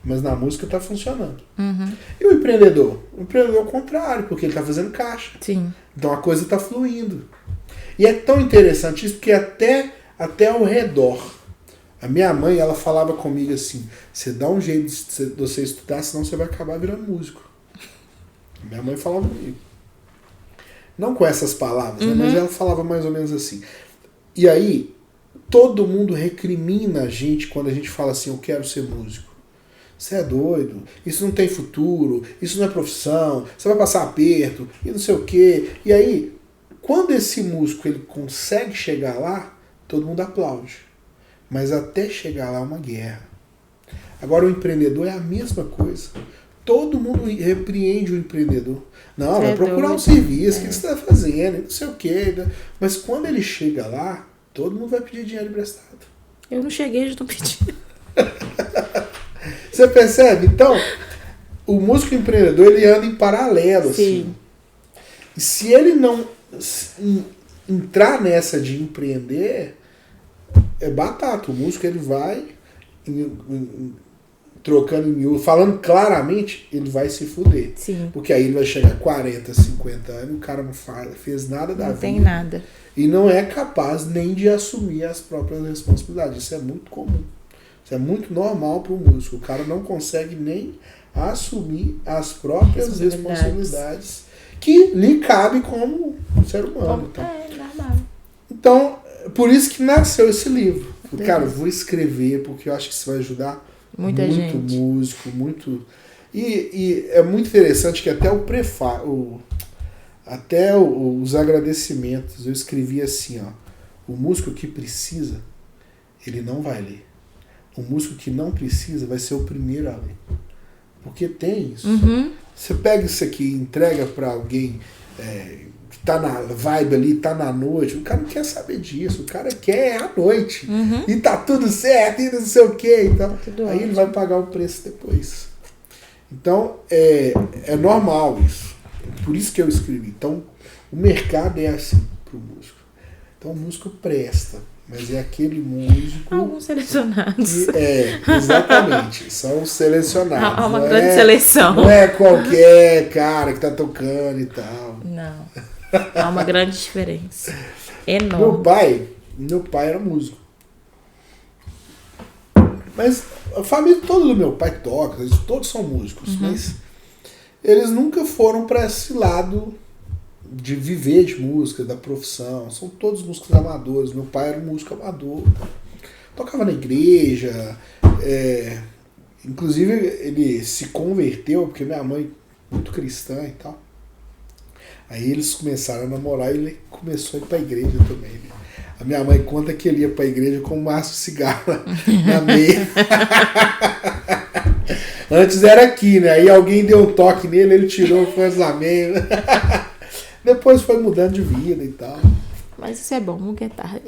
mas na música tá funcionando. E o empreendedor? O empreendedor é o contrário, porque ele tá fazendo caixa. Sim. Então a coisa tá fluindo. E é tão interessante isso, porque até ao redor. A minha mãe, ela falava comigo assim, você dá um jeito de você estudar, senão você vai acabar virando músico. Minha mãe falava comigo. Não com essas palavras, né, mas ela falava mais ou menos assim. E aí, todo mundo recrimina a gente quando a gente fala assim, eu quero ser músico. Você é doido, isso não tem futuro, isso não é profissão, você vai passar aperto, e não sei o quê. E aí, quando esse músico ele consegue chegar lá, todo mundo aplaude. Mas até chegar lá é uma guerra. Agora o empreendedor é a mesma coisa. Todo mundo repreende o empreendedor. Não, vai procurar um serviço, o que você está fazendo, não sei o quê. Mas quando ele chega lá, todo mundo vai pedir dinheiro emprestado. Eu não cheguei, já estou pedindo. Você percebe? Então, o músico empreendedor, ele anda em paralelo. Assim. E se ele não entrar nessa de empreender, é batata. O músico, ele vai trocando em miúdo, falando claramente, ele vai se fuder. Sim. Porque aí ele vai chegar a 40, 50 anos, o cara não fez nada da vida. Não tem nada. E não é capaz nem de assumir as próprias responsabilidades. Isso é muito comum. Isso é muito normal para o músico. O cara não consegue nem assumir as próprias responsabilidades que lhe cabe como ser humano. Então. Normal. Então, por isso que nasceu esse livro. Cara, eu vou escrever, porque eu acho que isso vai ajudar muito músico, muito... E é muito interessante que até Até os agradecimentos, eu escrevi assim, ó. O músico que precisa, ele não vai ler. O músico que não precisa vai ser o primeiro a ler. Porque tem isso. Você pega isso aqui e entrega pra alguém que tá na vibe ali, tá na noite, o cara não quer saber disso, o cara quer a noite. E tá tudo certo, e não sei o que. Então, aí ele vai pagar o preço depois. Então, é normal isso. Por isso que eu escrevi. Então, o mercado é assim pro músico. Então, o músico presta, mas é aquele músico... Alguns selecionados. Exatamente. São selecionados. Há uma grande seleção. Não é qualquer cara que tá tocando e tal. Não. Há uma grande diferença. Enorme. Meu pai era músico. Mas a família toda do meu pai toca, eles todos são músicos, mas eles nunca foram para esse lado de viver de música, da profissão. São todos músicos amadores. Meu pai era um músico amador. Tocava na igreja. Inclusive, ele se converteu, porque minha mãe, muito cristã e tal. Aí eles começaram a namorar e ele começou a ir pra igreja também. Né? A minha mãe conta que ele ia pra igreja com um maço de cigarro na meia. Antes era aqui, né? Aí alguém deu um toque nele, ele tirou, foi as ameias. Depois foi mudando de vida e tal. Mas isso é bom, nunca é tarde.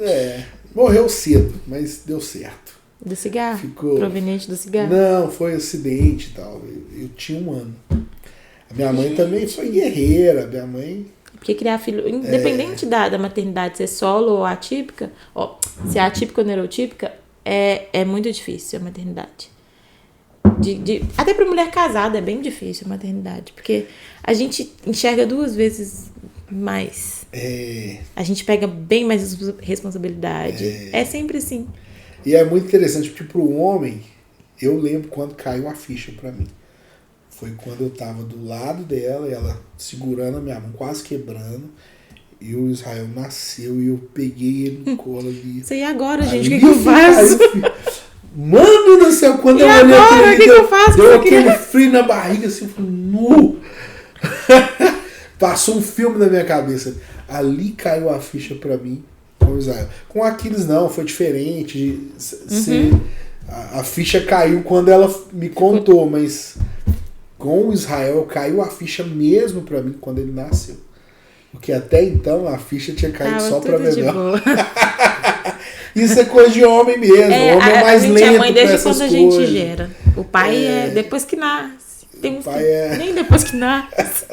Morreu cedo, mas deu certo. Do cigarro? Ficou... Proveniente do cigarro? Não, foi acidente e tal. Eu tinha 1 ano. A minha mãe também foi guerreira. Minha mãe... Porque criar filho, independente da maternidade ser solo ou atípica, se é atípica ou neurotípica, é muito difícil a maternidade. Até para mulher casada é bem difícil a maternidade, porque a gente enxerga 2 vezes mais. A gente pega bem mais responsabilidade. É sempre assim. E é muito interessante, porque pro homem, eu lembro quando caiu a ficha pra mim. Foi quando eu tava do lado dela, ela segurando a minha mão, quase quebrando. E o Israel nasceu e eu peguei ele no colo ali. Isso aí agora, gente, o que eu faço? Mano do céu, quando eu olhei agora, aquele eu faço? Deu aquele frio na barriga, assim, eu falei, nu! Passou um filme na minha cabeça. Ali caiu a ficha pra mim com o Israel. Com o Aquiles não, foi diferente. A ficha caiu quando ela me contou, mas com o Israel caiu a ficha mesmo pra mim quando ele nasceu. Porque até então a ficha tinha caído só pra menor. Isso é coisa de homem mesmo. O homem é mais lento. A mãe desde quando a gente gera. O pai é depois que nasce. Tem uns que nem depois que nasce.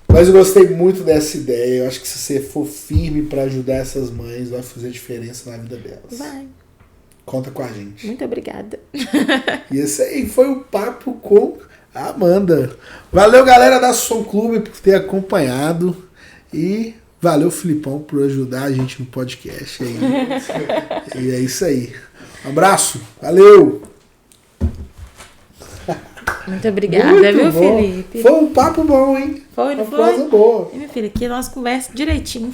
Mas eu gostei muito dessa ideia. Eu acho que se você for firme pra ajudar essas mães, vai fazer diferença na vida delas. Vai. Conta com a gente. Muito obrigada. E esse aí foi o papo com a Amanda. Valeu, galera da Som Clube, por ter acompanhado. E valeu, Filipão, por ajudar a gente no podcast aí. E é isso aí. Um abraço. Valeu. Muito obrigada, muito viu, bom. Felipe? Foi um papo bom, hein? Foi, não Uma foi? coisa boa. E, minha filha, aqui nós conversa direitinho.